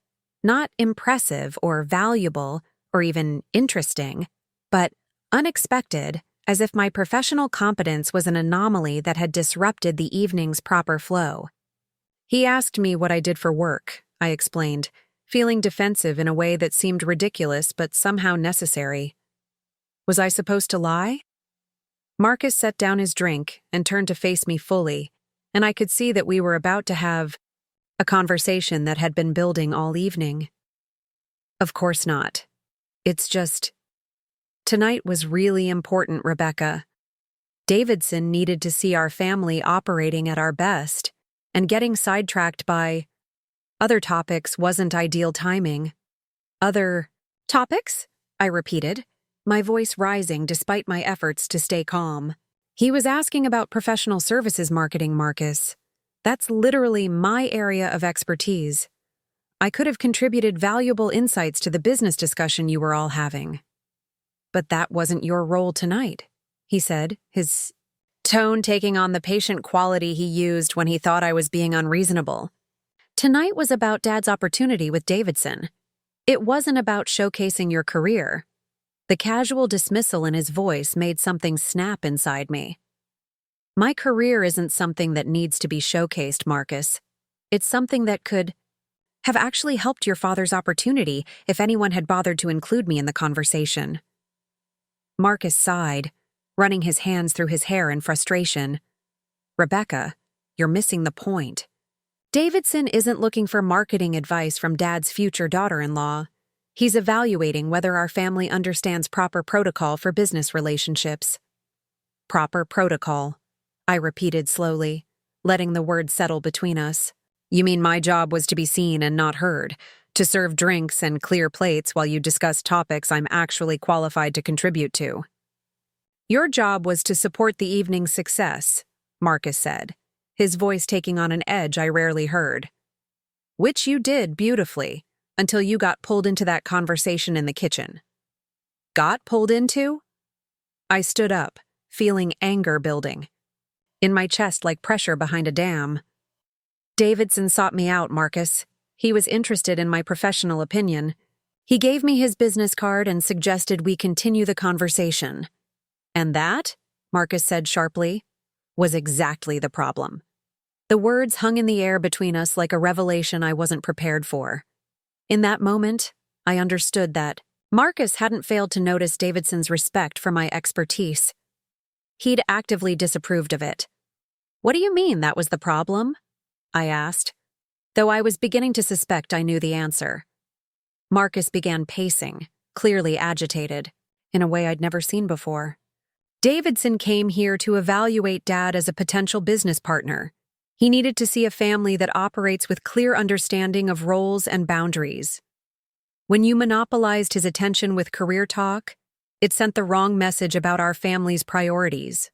Not impressive or valuable or even interesting, but unexpected, as if my professional competence was an anomaly that had disrupted the evening's proper flow. "He asked me what I did for work," I explained, feeling defensive in a way that seemed ridiculous but somehow necessary. Was I supposed to lie? Marcus set down his drink and turned to face me fully, and I could see that we were about to have a conversation that had been building all evening. "Of course not. It's just, tonight was really important, Rebecca. Davidson needed to see our family operating at our best, and getting sidetracked by other topics wasn't ideal timing. Other topics? I repeated, my voice rising despite my efforts to stay calm. He was asking about professional services marketing, Marcus. That's literally my area of expertise. I could have contributed valuable insights to the business discussion you were all having. But that wasn't your role tonight, he said, his tone taking on the patient quality he used when he thought I was being unreasonable. Tonight was about Dad's opportunity with Davidson. It wasn't about showcasing your career. The casual dismissal in his voice made something snap inside me. My career isn't something that needs to be showcased, Marcus. It's something that could have actually helped your father's opportunity if anyone had bothered to include me in the conversation. Marcus sighed, running his hands through his hair in frustration. Rebecca, you're missing the point. Davidson isn't looking for marketing advice from Dad's future daughter-in-law. He's evaluating whether our family understands proper protocol for business relationships. Proper protocol, I repeated slowly, letting the words settle between us. You mean my job was to be seen and not heard, to serve drinks and clear plates while you discuss topics I'm actually qualified to contribute to? Your job was to support the evening's success, Marcus said, his voice taking on an edge I rarely heard. Which you did beautifully, until you got pulled into that conversation in the kitchen. Got pulled into? I stood up, feeling anger building. In my chest like pressure behind a dam. Davidson sought me out, Marcus. He was interested in my professional opinion. He gave me his business card and suggested we continue the conversation. And that, Marcus said sharply, was exactly the problem. The words hung in the air between us like a revelation I wasn't prepared for. In that moment, I understood that Marcus hadn't failed to notice Davidson's respect for my expertise. He'd actively disapproved of it. What do you mean that was the problem? I asked, though I was beginning to suspect I knew the answer. Marcus began pacing, clearly agitated, in a way I'd never seen before. Davidson came here to evaluate Dad as a potential business partner. He needed to see a family that operates with clear understanding of roles and boundaries. When you monopolized his attention with career talk, it sent the wrong message about our family's priorities.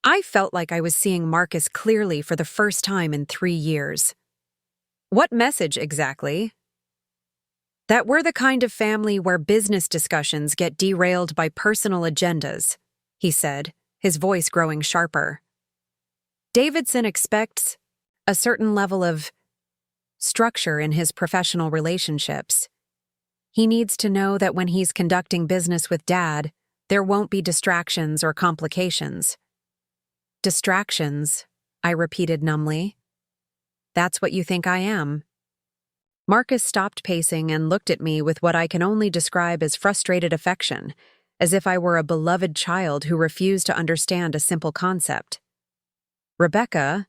I felt like I was seeing Marcus clearly for the first time in 3 years. What message exactly? That we're the kind of family where business discussions get derailed by personal agendas, he said, his voice growing sharper. Davidson expects a certain level of structure in his professional relationships. He needs to know that when he's conducting business with Dad, there won't be distractions or complications. Distractions, I repeated numbly. That's what you think I am. Marcus stopped pacing and looked at me with what I can only describe as frustrated affection, as if I were a beloved child who refused to understand a simple concept. Rebecca,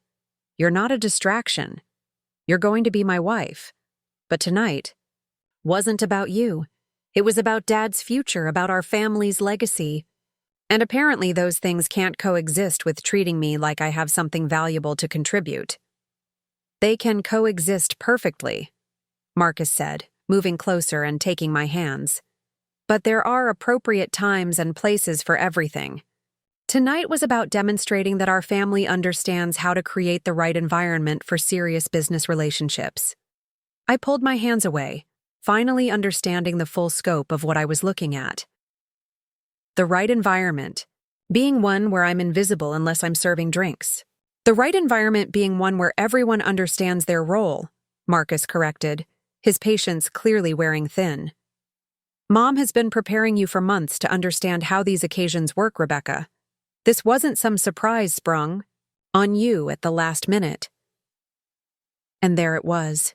you're not a distraction. You're going to be my wife. But tonight wasn't about you. It was about Dad's future, about our family's legacy. And apparently those things can't coexist with treating me like I have something valuable to contribute. They can coexist perfectly, Marcus said, moving closer and taking my hands. But there are appropriate times and places for everything. Tonight was about demonstrating that our family understands how to create the right environment for serious business relationships. I pulled my hands away, finally understanding the full scope of what I was looking at. The right environment, being one where I'm invisible unless I'm serving drinks. The right environment being one where everyone understands their role, Marcus corrected, his patience clearly wearing thin. Mom has been preparing you for months to understand how these occasions work, Rebecca. This wasn't some surprise sprung on you at the last minute. And there it was.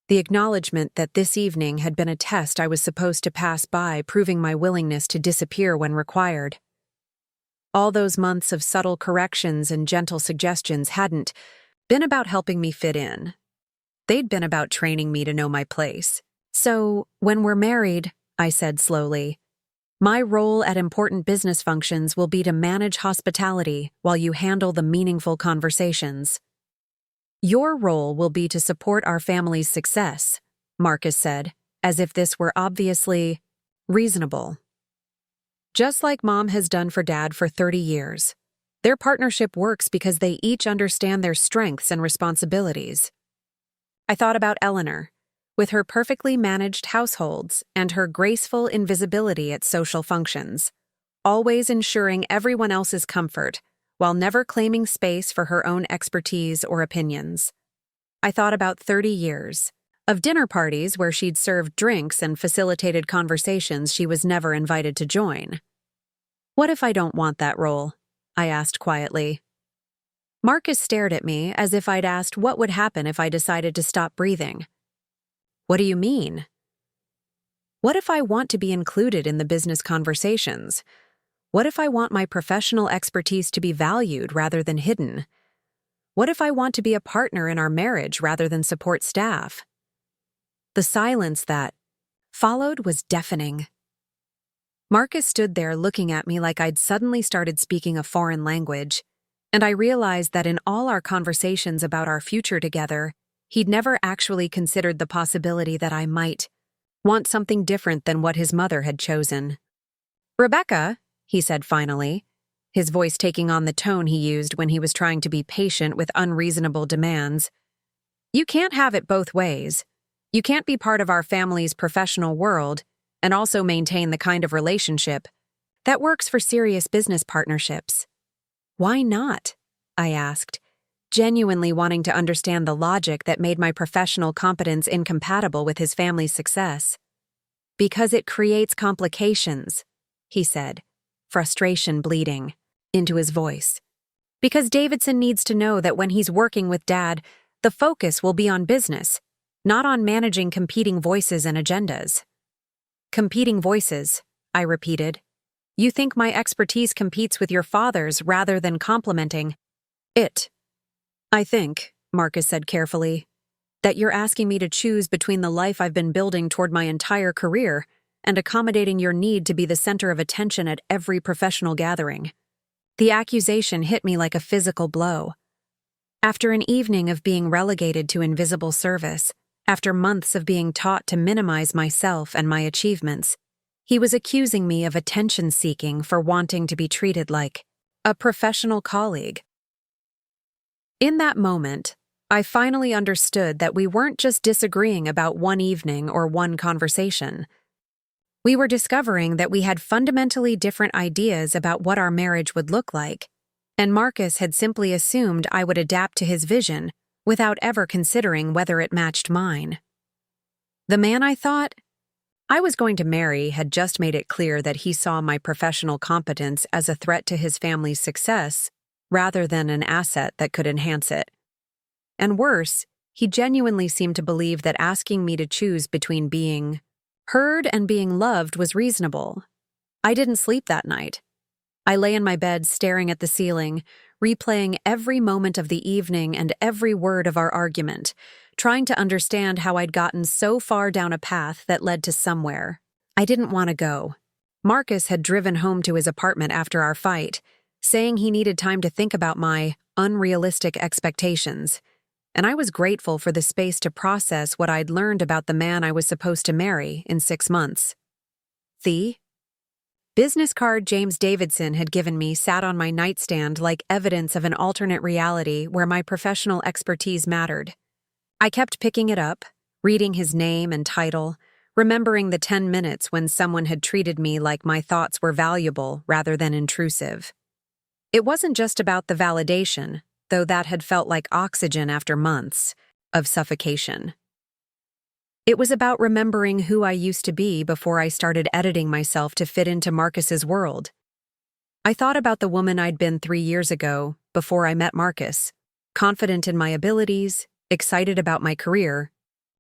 The acknowledgement that this evening had been a test I was supposed to pass by, proving my willingness to disappear when required. All those months of subtle corrections and gentle suggestions hadn't been about helping me fit in. They'd been about training me to know my place. So, when we're married, I said slowly, my role at important business functions will be to manage hospitality while you handle the meaningful conversations. Your role will be to support our family's success, Marcus said, as if this were obviously reasonable. Just like Mom has done for Dad for 30 years. Their partnership works because they each understand their strengths and responsibilities. I thought about Eleanor, with her perfectly managed households and her graceful invisibility at social functions, always ensuring everyone else's comfort while never claiming space for her own expertise or opinions. I thought about 30 years of dinner parties where she'd served drinks and facilitated conversations she was never invited to join. What if I don't want that role? I asked quietly. Marcus stared at me as if I'd asked what would happen if I decided to stop breathing. What do you mean? What if I want to be included in the business conversations? What if I want my professional expertise to be valued rather than hidden? What if I want to be a partner in our marriage rather than support staff? The silence that followed was deafening. Marcus stood there looking at me like I'd suddenly started speaking a foreign language, and I realized that in all our conversations about our future together, he'd never actually considered the possibility that I might want something different than what his mother had chosen. Rebecca, he said finally, his voice taking on the tone he used when he was trying to be patient with unreasonable demands. You can't have it both ways. You can't be part of our family's professional world and also maintain the kind of relationship that works for serious business partnerships. Why not? I asked, genuinely wanting to understand the logic that made my professional competence incompatible with his family's success. Because it creates complications, he said, frustration bleeding into his voice. Because Davidson needs to know that when he's working with Dad, the focus will be on business, not on managing competing voices and agendas. Competing voices, I repeated. You think my expertise competes with your father's rather than complementing it. I think, Marcus said carefully, that you're asking me to choose between the life I've been building toward my entire career and accommodating your need to be the center of attention at every professional gathering. The accusation hit me like a physical blow. After an evening of being relegated to invisible service, after months of being taught to minimize myself and my achievements, he was accusing me of attention-seeking for wanting to be treated like a professional colleague. In that moment, I finally understood that we weren't just disagreeing about one evening or one conversation. We were discovering that we had fundamentally different ideas about what our marriage would look like, and Marcus had simply assumed I would adapt to his vision without ever considering whether it matched mine. The man I thought I was going to marry had just made it clear that he saw my professional competence as a threat to his family's success rather than an asset that could enhance it. And worse, he genuinely seemed to believe that asking me to choose between being heard and being loved was reasonable. I didn't sleep that night. I lay in my bed staring at the ceiling, replaying every moment of the evening and every word of our argument, trying to understand how I'd gotten so far down a path that led to somewhere I didn't want to go. Marcus had driven home to his apartment after our fight, saying he needed time to think about my unrealistic expectations, and I was grateful for the space to process what I'd learned about the man I was supposed to marry in 6 months. The business card James Davidson had given me sat on my nightstand like evidence of an alternate reality where my professional expertise mattered. I kept picking it up, reading his name and title, remembering the 10 minutes when someone had treated me like my thoughts were valuable rather than intrusive. It wasn't just about the validation, though that had felt like oxygen after months of suffocation. It was about remembering who I used to be before I started editing myself to fit into Marcus's world. I thought about the woman I'd been 3 years ago, before I met Marcus, confident in my abilities, excited about my career,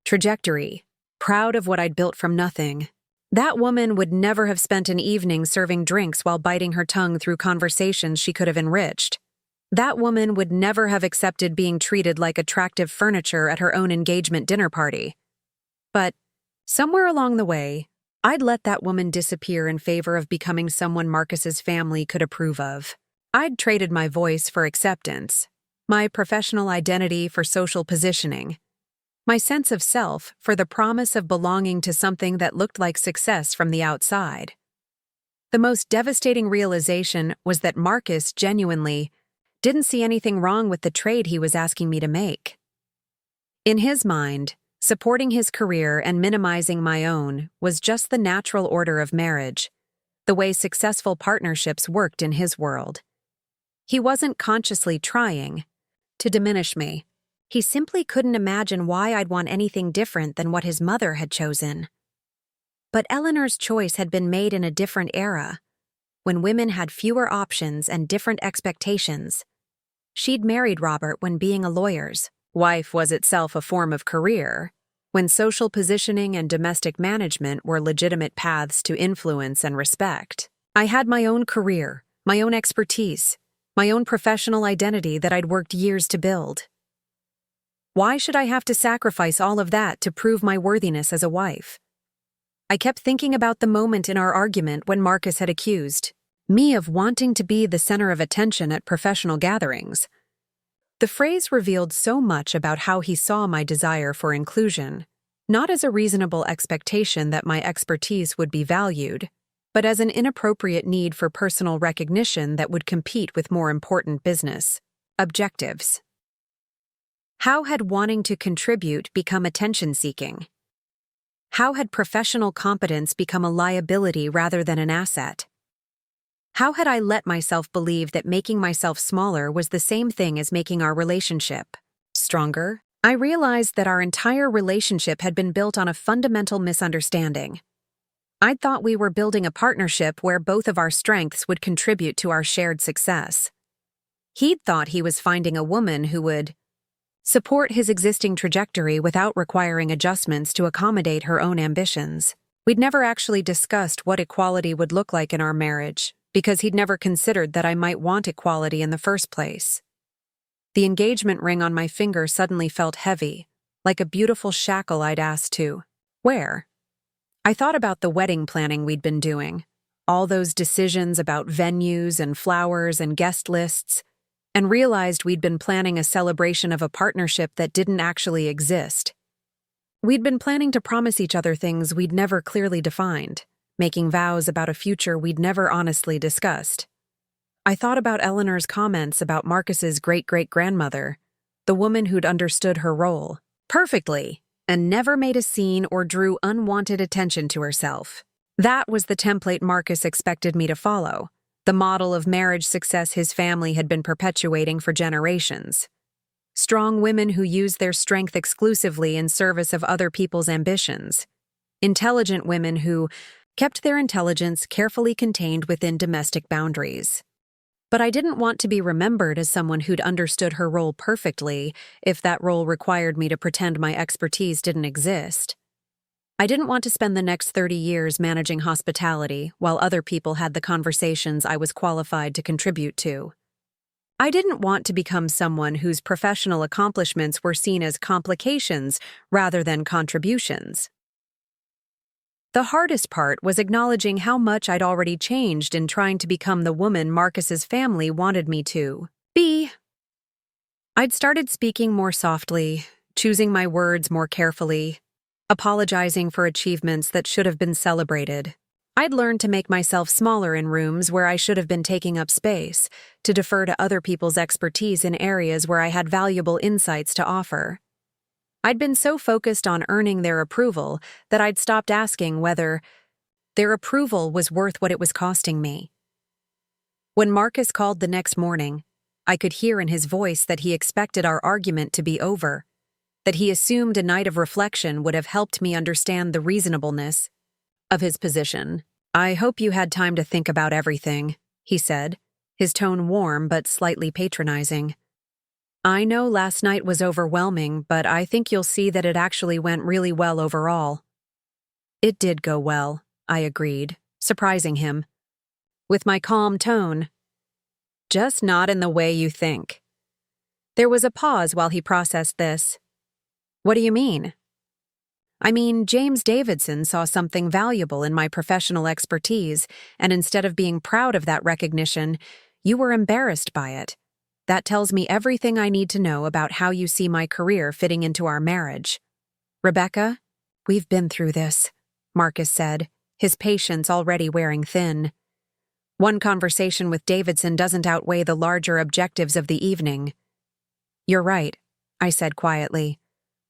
trajectory, proud of what I'd built from nothing. That woman would never have spent an evening serving drinks while biting her tongue through conversations she could have enriched. That woman would never have accepted being treated like attractive furniture at her own engagement dinner party. But somewhere along the way, I'd let that woman disappear in favor of becoming someone Marcus's family could approve of. I'd traded my voice for acceptance, my professional identity for social positioning, my sense of self for the promise of belonging to something that looked like success from the outside. The most devastating realization was that Marcus genuinely didn't see anything wrong with the trade he was asking me to make. In his mind, supporting his career and minimizing my own was just the natural order of marriage, the way successful partnerships worked in his world. He wasn't consciously trying to diminish me. He simply couldn't imagine why I'd want anything different than what his mother had chosen. But Eleanor's choice had been made in a different era, when women had fewer options and different expectations. She'd married Robert when being a lawyer's wife was itself a form of career, when social positioning and domestic management were legitimate paths to influence and respect. I had my own career, my own expertise, my own professional identity that I'd worked years to build. Why should I have to sacrifice all of that to prove my worthiness as a wife? I kept thinking about the moment in our argument when Marcus had accused me of wanting to be the center of attention at professional gatherings. The phrase revealed so much about how he saw my desire for inclusion, not as a reasonable expectation that my expertise would be valued, but as an inappropriate need for personal recognition that would compete with more important business objectives. How had wanting to contribute become attention-seeking? How had professional competence become a liability rather than an asset? How had I let myself believe that making myself smaller was the same thing as making our relationship stronger? I realized that our entire relationship had been built on a fundamental misunderstanding. I'd thought we were building a partnership where both of our strengths would contribute to our shared success. He'd thought he was finding a woman who would support his existing trajectory without requiring adjustments to accommodate her own ambitions. We'd never actually discussed what equality would look like in our marriage, because he'd never considered that I might want equality in the first place. The engagement ring on my finger suddenly felt heavy, like a beautiful shackle I'd asked to wear. I thought about the wedding planning we'd been doing, all those decisions about venues and flowers and guest lists, and realized we'd been planning a celebration of a partnership that didn't actually exist. We'd been planning to promise each other things we'd never clearly defined, making vows about a future we'd never honestly discussed. I thought about Eleanor's comments about Marcus's great-great-grandmother, the woman who'd understood her role perfectly and never made a scene or drew unwanted attention to herself. That was the template Marcus expected me to follow, the model of marriage success his family had been perpetuating for generations. Strong women who used their strength exclusively in service of other people's ambitions. Intelligent women who kept their intelligence carefully contained within domestic boundaries. But I didn't want to be remembered as someone who'd understood her role perfectly if that role required me to pretend my expertise didn't exist. I didn't want to spend the next 30 years managing hospitality while other people had the conversations I was qualified to contribute to. I didn't want to become someone whose professional accomplishments were seen as complications rather than contributions. The hardest part was acknowledging how much I'd already changed in trying to become the woman Marcus's family wanted me to be. I'd started speaking more softly, choosing my words more carefully, apologizing for achievements that should have been celebrated. I'd learned to make myself smaller in rooms where I should have been taking up space, to defer to other people's expertise in areas where I had valuable insights to offer. I'd been so focused on earning their approval that I'd stopped asking whether their approval was worth what it was costing me. When Marcus called the next morning, I could hear in his voice that he expected our argument to be over, that he assumed a night of reflection would have helped me understand the reasonableness of his position. "I hope you had time to think about everything," he said, his tone warm but slightly patronizing. "I know last night was overwhelming, but I think you'll see that it actually went really well overall." It did go well, I agreed, surprising him. With my calm tone, "Just not in the way you think." There was a pause while he processed this. "What do you mean?" "I mean, James Davidson saw something valuable in my professional expertise, and instead of being proud of that recognition, you were embarrassed by it. That tells me everything I need to know about how you see my career fitting into our marriage. Rebecca, we've been through this, Marcus said, his patience already wearing thin. One conversation with Davidson doesn't outweigh the larger objectives of the evening. You're right, I said quietly.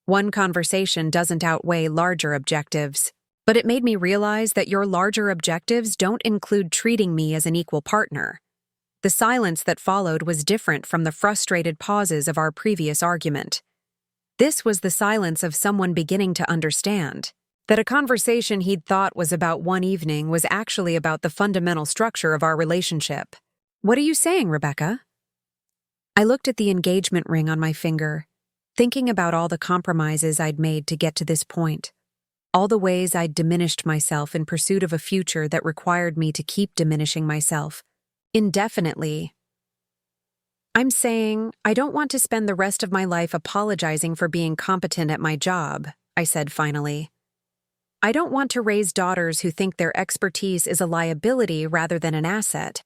One conversation doesn't outweigh larger objectives. But it made me realize that your larger objectives don't include treating me as an equal partner. The silence that followed was different from the frustrated pauses of our previous argument. This was the silence of someone beginning to understand that a conversation he'd thought was about one evening was actually about the fundamental structure of our relationship. What are you saying, Rebecca? I looked at the engagement ring on my finger, thinking about all the compromises I'd made to get to this point. All the ways I'd diminished myself in pursuit of a future that required me to keep diminishing myself, indefinitely. I'm saying I don't want to spend the rest of my life apologizing for being competent at my job, I said finally. I don't want to raise daughters who think their expertise is a liability rather than an asset.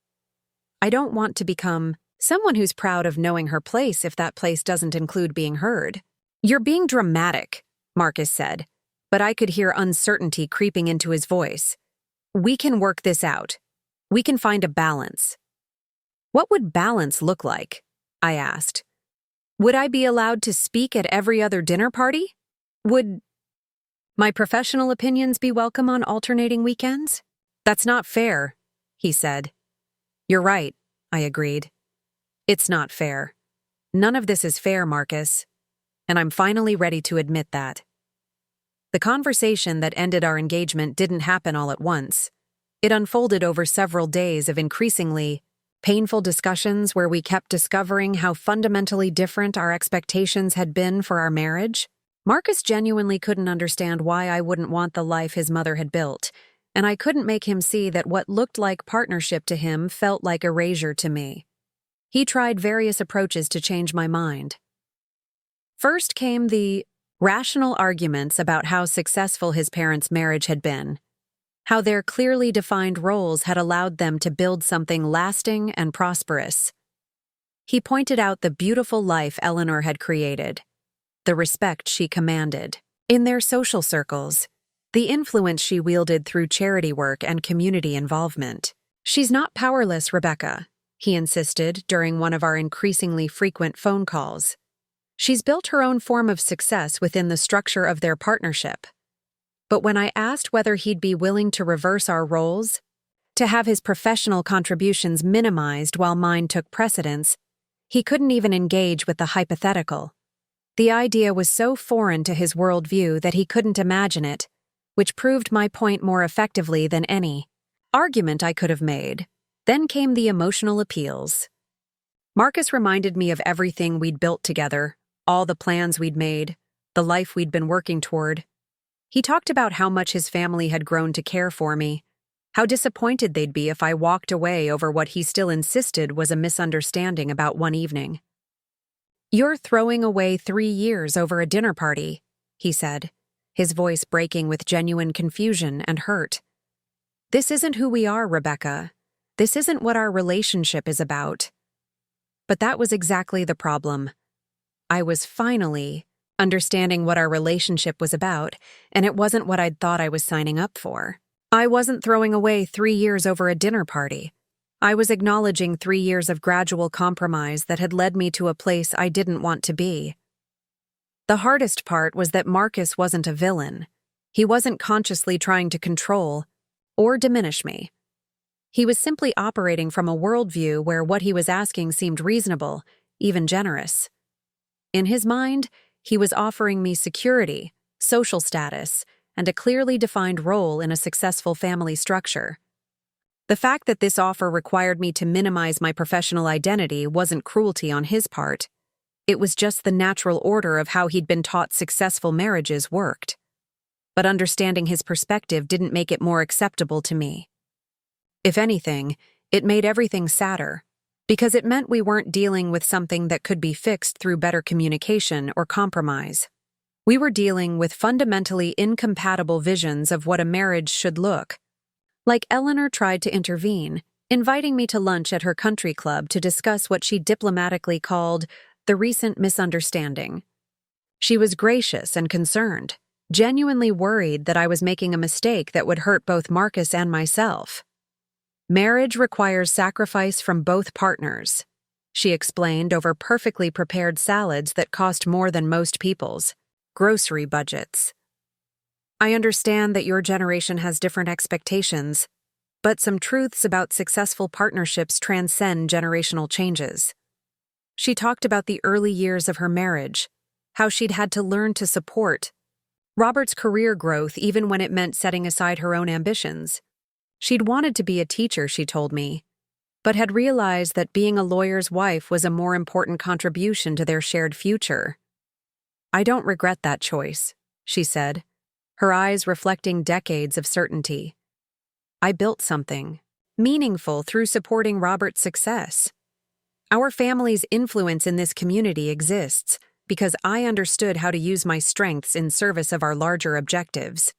I don't want to become someone who's proud of knowing her place if that place doesn't include being heard. You're being dramatic, Marcus said. But I could hear uncertainty creeping into his voice. We can work this out. We can find a balance. What would balance look like? I asked. Would I be allowed to speak at every other dinner party? Would my professional opinions be welcome on alternating weekends? That's not fair, he said. You're right, I agreed. It's not fair. None of this is fair, Marcus. And I'm finally ready to admit that. The conversation that ended our engagement didn't happen all at once. It unfolded over several days of increasingly painful discussions where we kept discovering how fundamentally different our expectations had been for our marriage. Marcus genuinely couldn't understand why I wouldn't want the life his mother had built, and I couldn't make him see that what looked like partnership to him felt like erasure to me. He tried various approaches to change my mind. First came the rational arguments about how successful his parents' marriage had been, how their clearly defined roles had allowed them to build something lasting and prosperous. He pointed out the beautiful life Eleanor had created, the respect she commanded in their social circles, the influence she wielded through charity work and community involvement. She's not powerless, Rebecca, he insisted during one of our increasingly frequent phone calls. She's built her own form of success within the structure of their partnership. But when I asked whether he'd be willing to reverse our roles, to have his professional contributions minimized while mine took precedence, he couldn't even engage with the hypothetical. The idea was so foreign to his worldview that he couldn't imagine it, which proved my point more effectively than any argument I could have made. Then came the emotional appeals. Marcus reminded me of everything we'd built together, all the plans we'd made, the life we'd been working toward. He talked about how much his family had grown to care for me, how disappointed they'd be if I walked away over what he still insisted was a misunderstanding about one evening. You're throwing away 3 years over a dinner party, he said, his voice breaking with genuine confusion and hurt. This isn't who we are, Rebecca. This isn't what our relationship is about. But that was exactly the problem. I was finally understanding what our relationship was about, and it wasn't what I'd thought I was signing up for. I wasn't throwing away 3 years over a dinner party. I was acknowledging 3 years of gradual compromise that had led me to a place I didn't want to be. The hardest part was that Marcus wasn't a villain. He wasn't consciously trying to control or diminish me. He was simply operating from a worldview where what he was asking seemed reasonable, even generous. In his mind, he was offering me security, social status, and a clearly defined role in a successful family structure. The fact that this offer required me to minimize my professional identity wasn't cruelty on his part. It was just the natural order of how he'd been taught successful marriages worked. But understanding his perspective didn't make it more acceptable to me. If anything, it made everything sadder, because it meant we weren't dealing with something that could be fixed through better communication or compromise. We were dealing with fundamentally incompatible visions of what a marriage should look. Like Eleanor tried to intervene, inviting me to lunch at her country club to discuss what she diplomatically called the recent misunderstanding. She was gracious and concerned, genuinely worried that I was making a mistake that would hurt both Marcus and myself. Marriage requires sacrifice from both partners, she explained over perfectly prepared salads that cost more than most people's grocery budgets. I understand that your generation has different expectations, but some truths about successful partnerships transcend generational changes. She talked about the early years of her marriage, how she'd had to learn to support Robert's career growth even when it meant setting aside her own ambitions. She'd wanted to be a teacher, she told me, but had realized that being a lawyer's wife was a more important contribution to their shared future. I don't regret that choice, she said, her eyes reflecting decades of certainty. I built something meaningful through supporting Robert's success. Our family's influence in this community exists because I understood how to use my strengths in service of our larger objectives.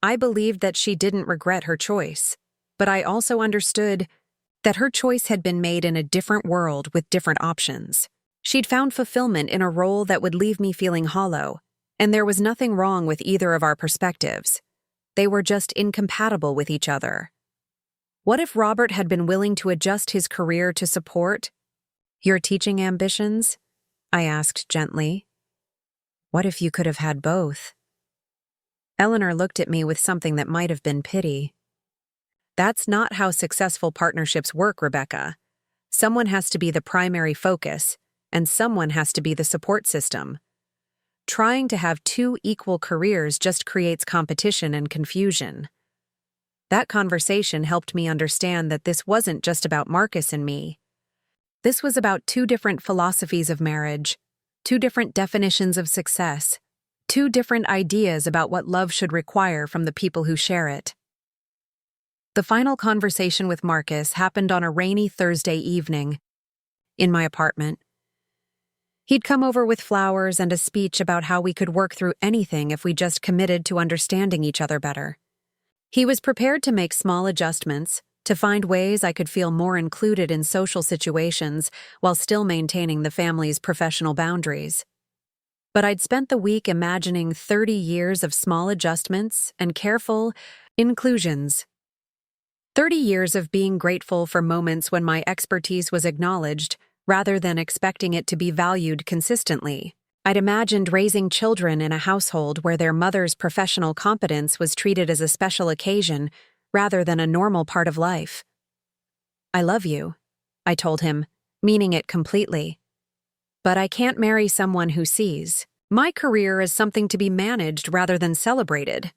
I believed that she didn't regret her choice, but I also understood that her choice had been made in a different world with different options. She'd found fulfillment in a role that would leave me feeling hollow, and there was nothing wrong with either of our perspectives. They were just incompatible with each other. What if Robert had been willing to adjust his career to support your teaching ambitions? I asked gently. What if you could have had both? Eleanor looked at me with something that might have been pity. That's not how successful partnerships work, Rebecca. Someone has to be the primary focus, and someone has to be the support system. Trying to have two equal careers just creates competition and confusion. That conversation helped me understand that this wasn't just about Marcus and me. This was about two different philosophies of marriage, two different definitions of success, two different ideas about what love should require from the people who share it. The final conversation with Marcus happened on a rainy Thursday evening in my apartment. He'd come over with flowers and a speech about how we could work through anything if we just committed to understanding each other better. He was prepared to make small adjustments, to find ways I could feel more included in social situations while still maintaining the family's professional boundaries. But I'd spent the week imagining 30 years of small adjustments and careful inclusions. 30 years of being grateful for moments when my expertise was acknowledged, rather than expecting it to be valued consistently. I'd imagined raising children in a household where their mother's professional competence was treated as a special occasion rather than a normal part of life. I love you, I told him, meaning it completely. But I can't marry someone who sees my career as something to be managed rather than celebrated.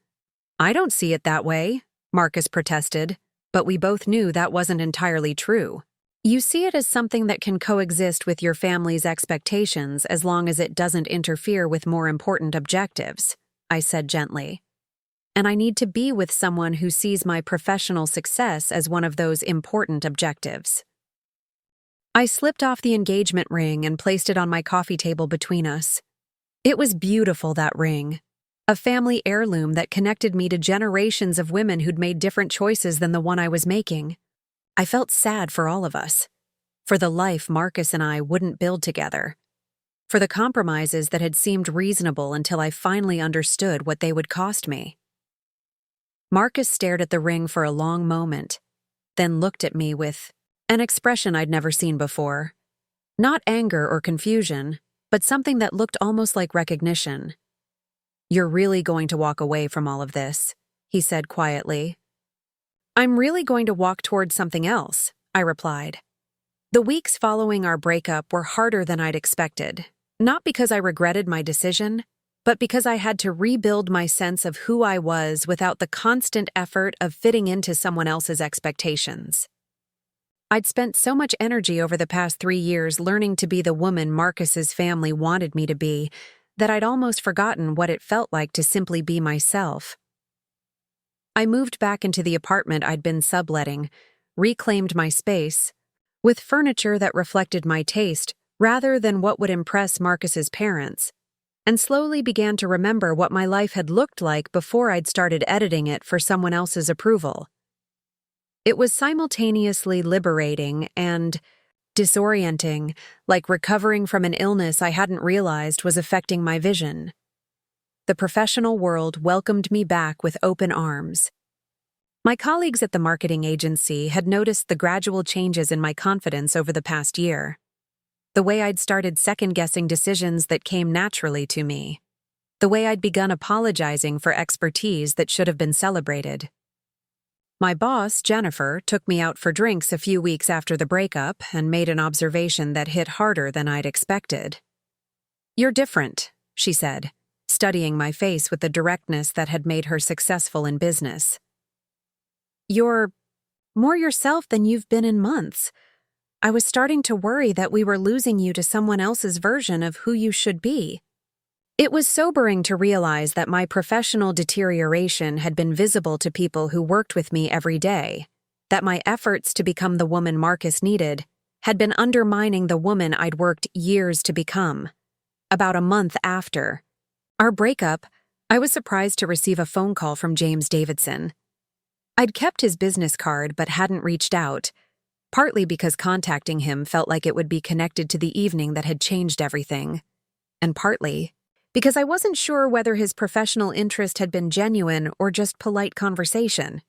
I don't see it that way, Marcus protested, but we both knew that wasn't entirely true. You see it as something that can coexist with your family's expectations as long as it doesn't interfere with more important objectives, I said gently. And I need to be with someone who sees my professional success as one of those important objectives. I slipped off the engagement ring and placed it on my coffee table between us. It was beautiful, that ring. A family heirloom that connected me to generations of women who'd made different choices than the one I was making. I felt sad for all of us, for the life Marcus and I wouldn't build together, for the compromises that had seemed reasonable until I finally understood what they would cost me. Marcus stared at the ring for a long moment, then looked at me with an expression I'd never seen before. Not anger or confusion, but something that looked almost like recognition. You're really going to walk away from all of this, he said quietly. I'm really going to walk towards something else, I replied. The weeks following our breakup were harder than I'd expected, not because I regretted my decision, but because I had to rebuild my sense of who I was without the constant effort of fitting into someone else's expectations. I'd spent so much energy over the past 3 years learning to be the woman Marcus's family wanted me to be that I'd almost forgotten what it felt like to simply be myself. I moved back into the apartment I'd been subletting, reclaimed my space, with furniture that reflected my taste rather than what would impress Marcus's parents, and slowly began to remember what my life had looked like before I'd started editing it for someone else's approval. It was simultaneously liberating and disorienting, like recovering from an illness I hadn't realized was affecting my vision. The professional world welcomed me back with open arms. My colleagues at the marketing agency had noticed the gradual changes in my confidence over the past year. The way I'd started second-guessing decisions that came naturally to me. The way I'd begun apologizing for expertise that should have been celebrated. My boss, Jennifer, took me out for drinks a few weeks after the breakup and made an observation that hit harder than I'd expected. "You're different," she said, studying my face with the directness that had made her successful in business. "You're more yourself than you've been in months. I was starting to worry that we were losing you to someone else's version of who you should be." It was sobering to realize that my professional deterioration had been visible to people who worked with me every day, that my efforts to become the woman Marcus needed had been undermining the woman I'd worked years to become. About a month after our breakup, I was surprised to receive a phone call from James Davidson. I'd kept his business card but hadn't reached out, partly because contacting him felt like it would be connected to the evening that had changed everything, and partly because I wasn't sure whether his professional interest had been genuine or just polite conversation.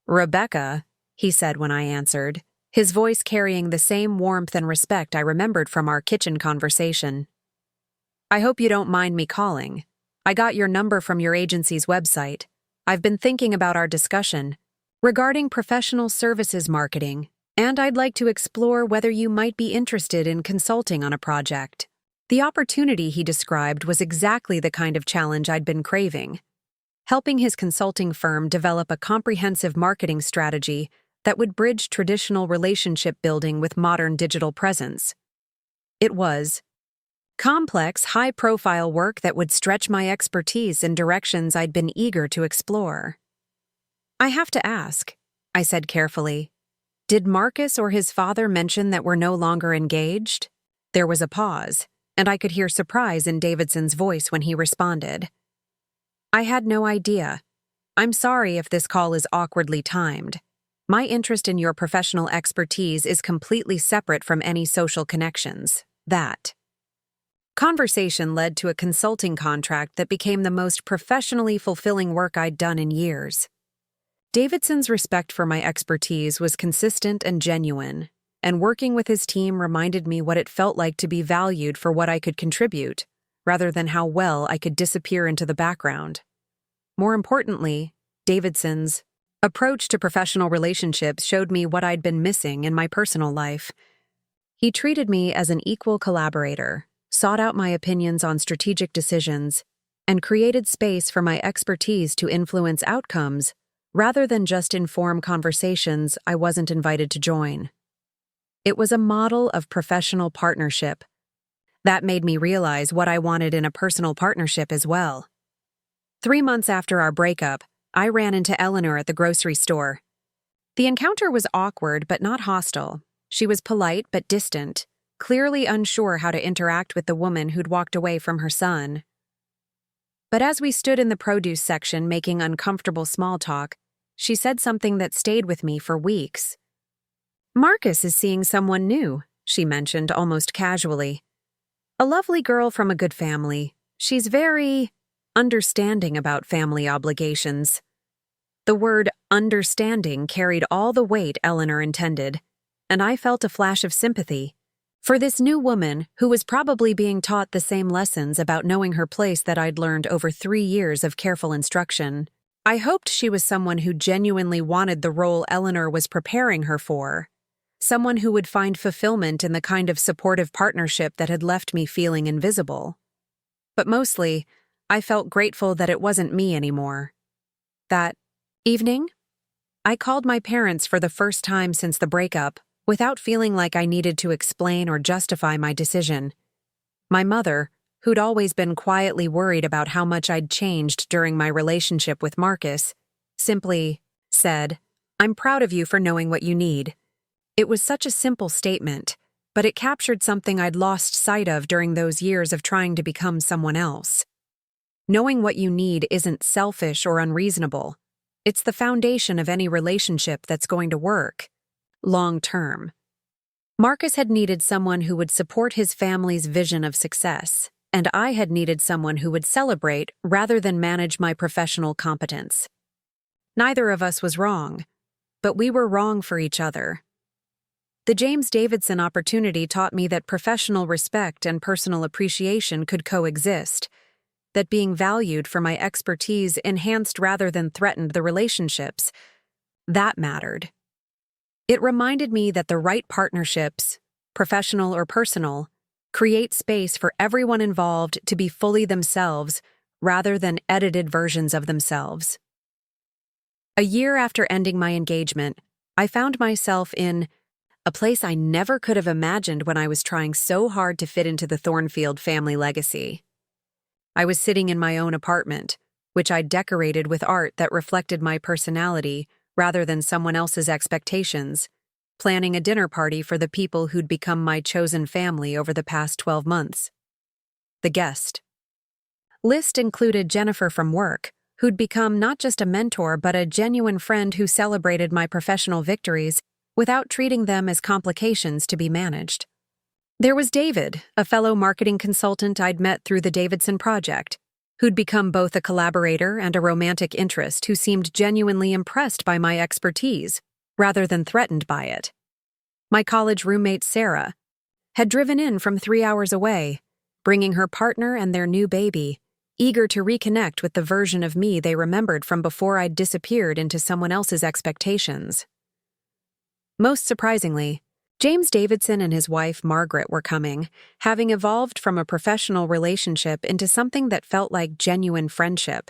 "Rebecca," he said when I answered, his voice carrying the same warmth and respect I remembered from our kitchen conversation. "I hope you don't mind me calling. I got your number from your agency's website. I've been thinking about our discussion regarding professional services marketing, and I'd like to explore whether you might be interested in consulting on a project." The opportunity he described was exactly the kind of challenge I'd been craving, helping his consulting firm develop a comprehensive marketing strategy that would bridge traditional relationship building with modern digital presence. It was complex, high-profile work that would stretch my expertise in directions I'd been eager to explore. "I have to ask," I said carefully, "did Marcus or his father mention that we're no longer engaged?" There was a pause, and I could hear surprise in Davidson's voice when he responded. "I had no idea. I'm sorry if this call is awkwardly timed. My interest in your professional expertise is completely separate from any social connections." That conversation led to a consulting contract that became the most professionally fulfilling work I'd done in years. Davidson's respect for my expertise was consistent and genuine, and working with his team reminded me what it felt like to be valued for what I could contribute, rather than how well I could disappear into the background. More importantly, Davidson's approach to professional relationships showed me what I'd been missing in my personal life. He treated me as an equal collaborator, sought out my opinions on strategic decisions, and created space for my expertise to influence outcomes rather than just inform conversations I wasn't invited to join. It was a model of professional partnership. That made me realize what I wanted in a personal partnership as well. 3 months after our breakup, I ran into Eleanor at the grocery store. The encounter was awkward but not hostile. She was polite but distant, clearly unsure how to interact with the woman who'd walked away from her son. But as we stood in the produce section making uncomfortable small talk, she said something that stayed with me for weeks. "Marcus is seeing someone new," she mentioned almost casually. "A lovely girl from a good family. She's very understanding about family obligations." The word understanding carried all the weight Eleanor intended, and I felt a flash of sympathy for this new woman who was probably being taught the same lessons about knowing her place that I'd learned over 3 years of careful instruction. I hoped she was someone who genuinely wanted the role Eleanor was preparing her for, someone who would find fulfillment in the kind of supportive partnership that had left me feeling invisible. But mostly, I felt grateful that it wasn't me anymore. That evening, I called my parents for the first time since the breakup, without feeling like I needed to explain or justify my decision. My mother, who'd always been quietly worried about how much I'd changed during my relationship with Marcus, simply said, "I'm proud of you for knowing what you need." It was such a simple statement, but it captured something I'd lost sight of during those years of trying to become someone else. Knowing what you need isn't selfish or unreasonable. It's the foundation of any relationship that's going to work long term. Marcus had needed someone who would support his family's vision of success, and I had needed someone who would celebrate rather than manage my professional competence. Neither of us was wrong, but we were wrong for each other. The James Davidson opportunity taught me that professional respect and personal appreciation could coexist, that being valued for my expertise enhanced rather than threatened the relationships. That mattered. It reminded me that the right partnerships, professional or personal, create space for everyone involved to be fully themselves rather than edited versions of themselves. A year after ending my engagement, I found myself in a place I never could have imagined when I was trying so hard to fit into the Thornfield family legacy. I was sitting in my own apartment, which I'd decorated with art that reflected my personality rather than someone else's expectations, planning a dinner party for the people who'd become my chosen family over the past 12 months. The guest list included Jennifer from work, who'd become not just a mentor but a genuine friend who celebrated my professional victories without treating them as complications to be managed. There was David, a fellow marketing consultant I'd met through the Davidson Project, who'd become both a collaborator and a romantic interest who seemed genuinely impressed by my expertise, rather than threatened by it. My college roommate Sarah had driven in from 3 hours away, bringing her partner and their new baby, eager to reconnect with the version of me they remembered from before I'd disappeared into someone else's expectations. Most surprisingly, James Davidson and his wife Margaret were coming, having evolved from a professional relationship into something that felt like genuine friendship.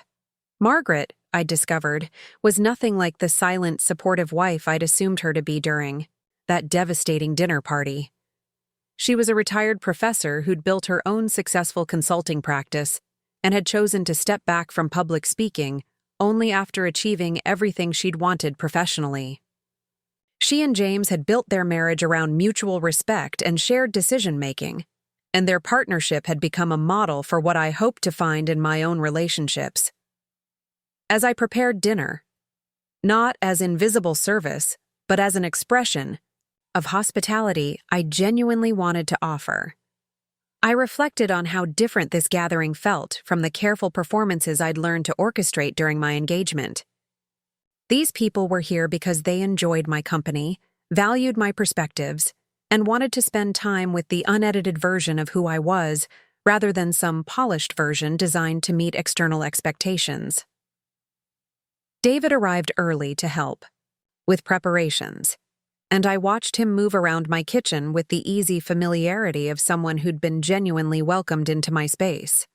Margaret, I discovered, was nothing like the silent, supportive wife I'd assumed her to be during that devastating dinner party. She was a retired professor who'd built her own successful consulting practice and had chosen to step back from public speaking only after achieving everything she'd wanted professionally. She and James had built their marriage around mutual respect and shared decision-making, and their partnership had become a model for what I hoped to find in my own relationships. As I prepared dinner, not as invisible service, but as an expression of hospitality I genuinely wanted to offer, I reflected on how different this gathering felt from the careful performances I'd learned to orchestrate during my engagement. These people were here because they enjoyed my company, valued my perspectives, and wanted to spend time with the unedited version of who I was, rather than some polished version designed to meet external expectations. David arrived early to help with preparations, and I watched him move around my kitchen with the easy familiarity of someone who'd been genuinely welcomed into my space.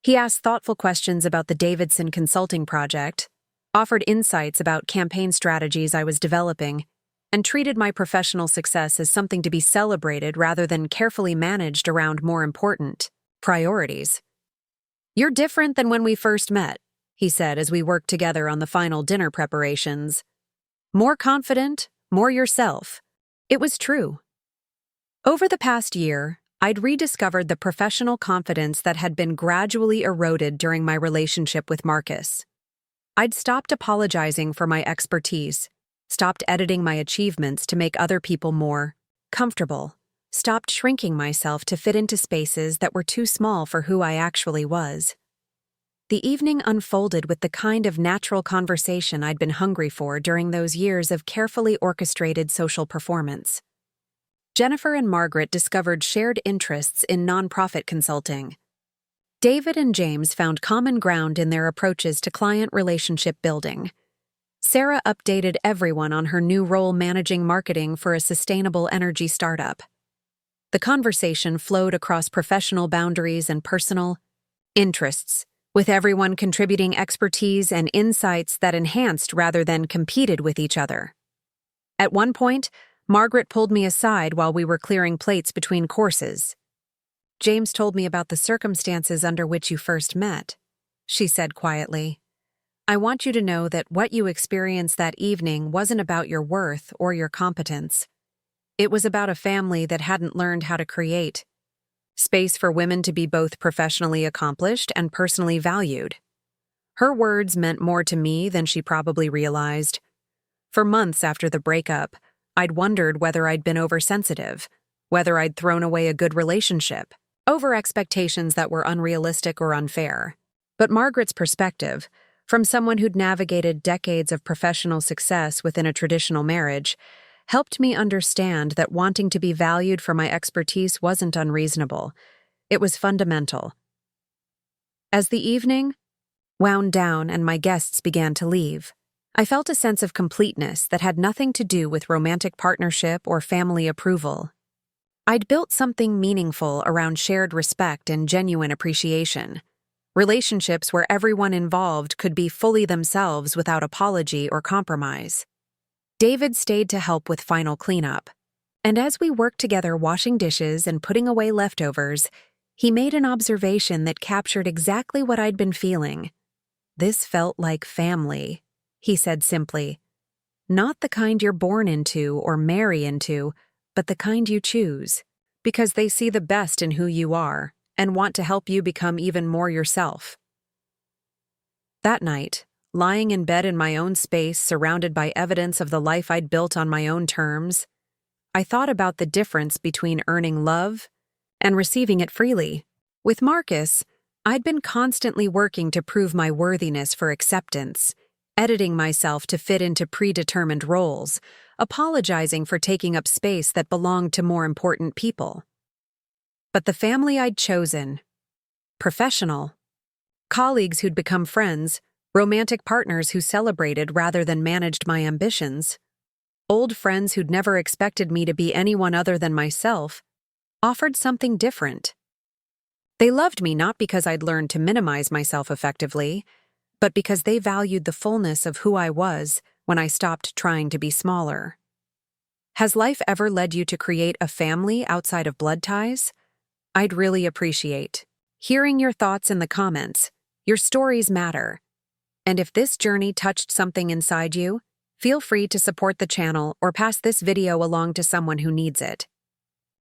He asked thoughtful questions about the Davidson Consulting Project, offered insights about campaign strategies I was developing, and treated my professional success as something to be celebrated rather than carefully managed around more important priorities. "You're different than when we first met," he said as we worked together on the final dinner preparations. "More confident, more yourself." It was true. Over the past year, I'd rediscovered the professional confidence that had been gradually eroded during my relationship with Marcus. I'd stopped apologizing for my expertise, stopped editing my achievements to make other people more comfortable, stopped shrinking myself to fit into spaces that were too small for who I actually was. The evening unfolded with the kind of natural conversation I'd been hungry for during those years of carefully orchestrated social performance. Jennifer and Margaret discovered shared interests in nonprofit consulting. David and James found common ground in their approaches to client relationship building. Sarah updated everyone on her new role managing marketing for a sustainable energy startup. The conversation flowed across professional boundaries and personal interests, with everyone contributing expertise and insights that enhanced rather than competed with each other. At one point, Margaret pulled me aside while we were clearing plates between courses. "James told me about the circumstances under which you first met," she said quietly. "I want you to know that what you experienced that evening wasn't about your worth or your competence. It was about a family that hadn't learned how to create space for women to be both professionally accomplished and personally valued." Her words meant more to me than she probably realized. For months after the breakup, I'd wondered whether I'd been oversensitive, whether I'd thrown away a good relationship, over expectations that were unrealistic or unfair. But Margaret's perspective, from someone who'd navigated decades of professional success within a traditional marriage, helped me understand that wanting to be valued for my expertise wasn't unreasonable. It was fundamental. As the evening wound down and my guests began to leave, I felt a sense of completeness that had nothing to do with romantic partnership or family approval. I'd built something meaningful around shared respect and genuine appreciation. Relationships where everyone involved could be fully themselves without apology or compromise. David stayed to help with final cleanup, and as we worked together washing dishes and putting away leftovers, he made an observation that captured exactly what I'd been feeling. "This felt like family," he said simply. "Not the kind you're born into or marry into, but the kind you choose, because they see the best in who you are and want to help you become even more yourself." That night, lying in bed in my own space, surrounded by evidence of the life I'd built on my own terms, I thought about the difference between earning love and receiving it freely. With Marcus, I'd been constantly working to prove my worthiness for acceptance, editing myself to fit into predetermined roles, apologizing for taking up space that belonged to more important people. But the family I'd chosen, professional, colleagues who'd become friends, romantic partners who celebrated rather than managed my ambitions, old friends who'd never expected me to be anyone other than myself, offered something different. They loved me not because I'd learned to minimize myself effectively, but because they valued the fullness of who I was when I stopped trying to be smaller. Has life ever led you to create a family outside of blood ties? I'd really appreciate hearing your thoughts in the comments. Your stories matter. And if this journey touched something inside you, feel free to support the channel or pass this video along to someone who needs it.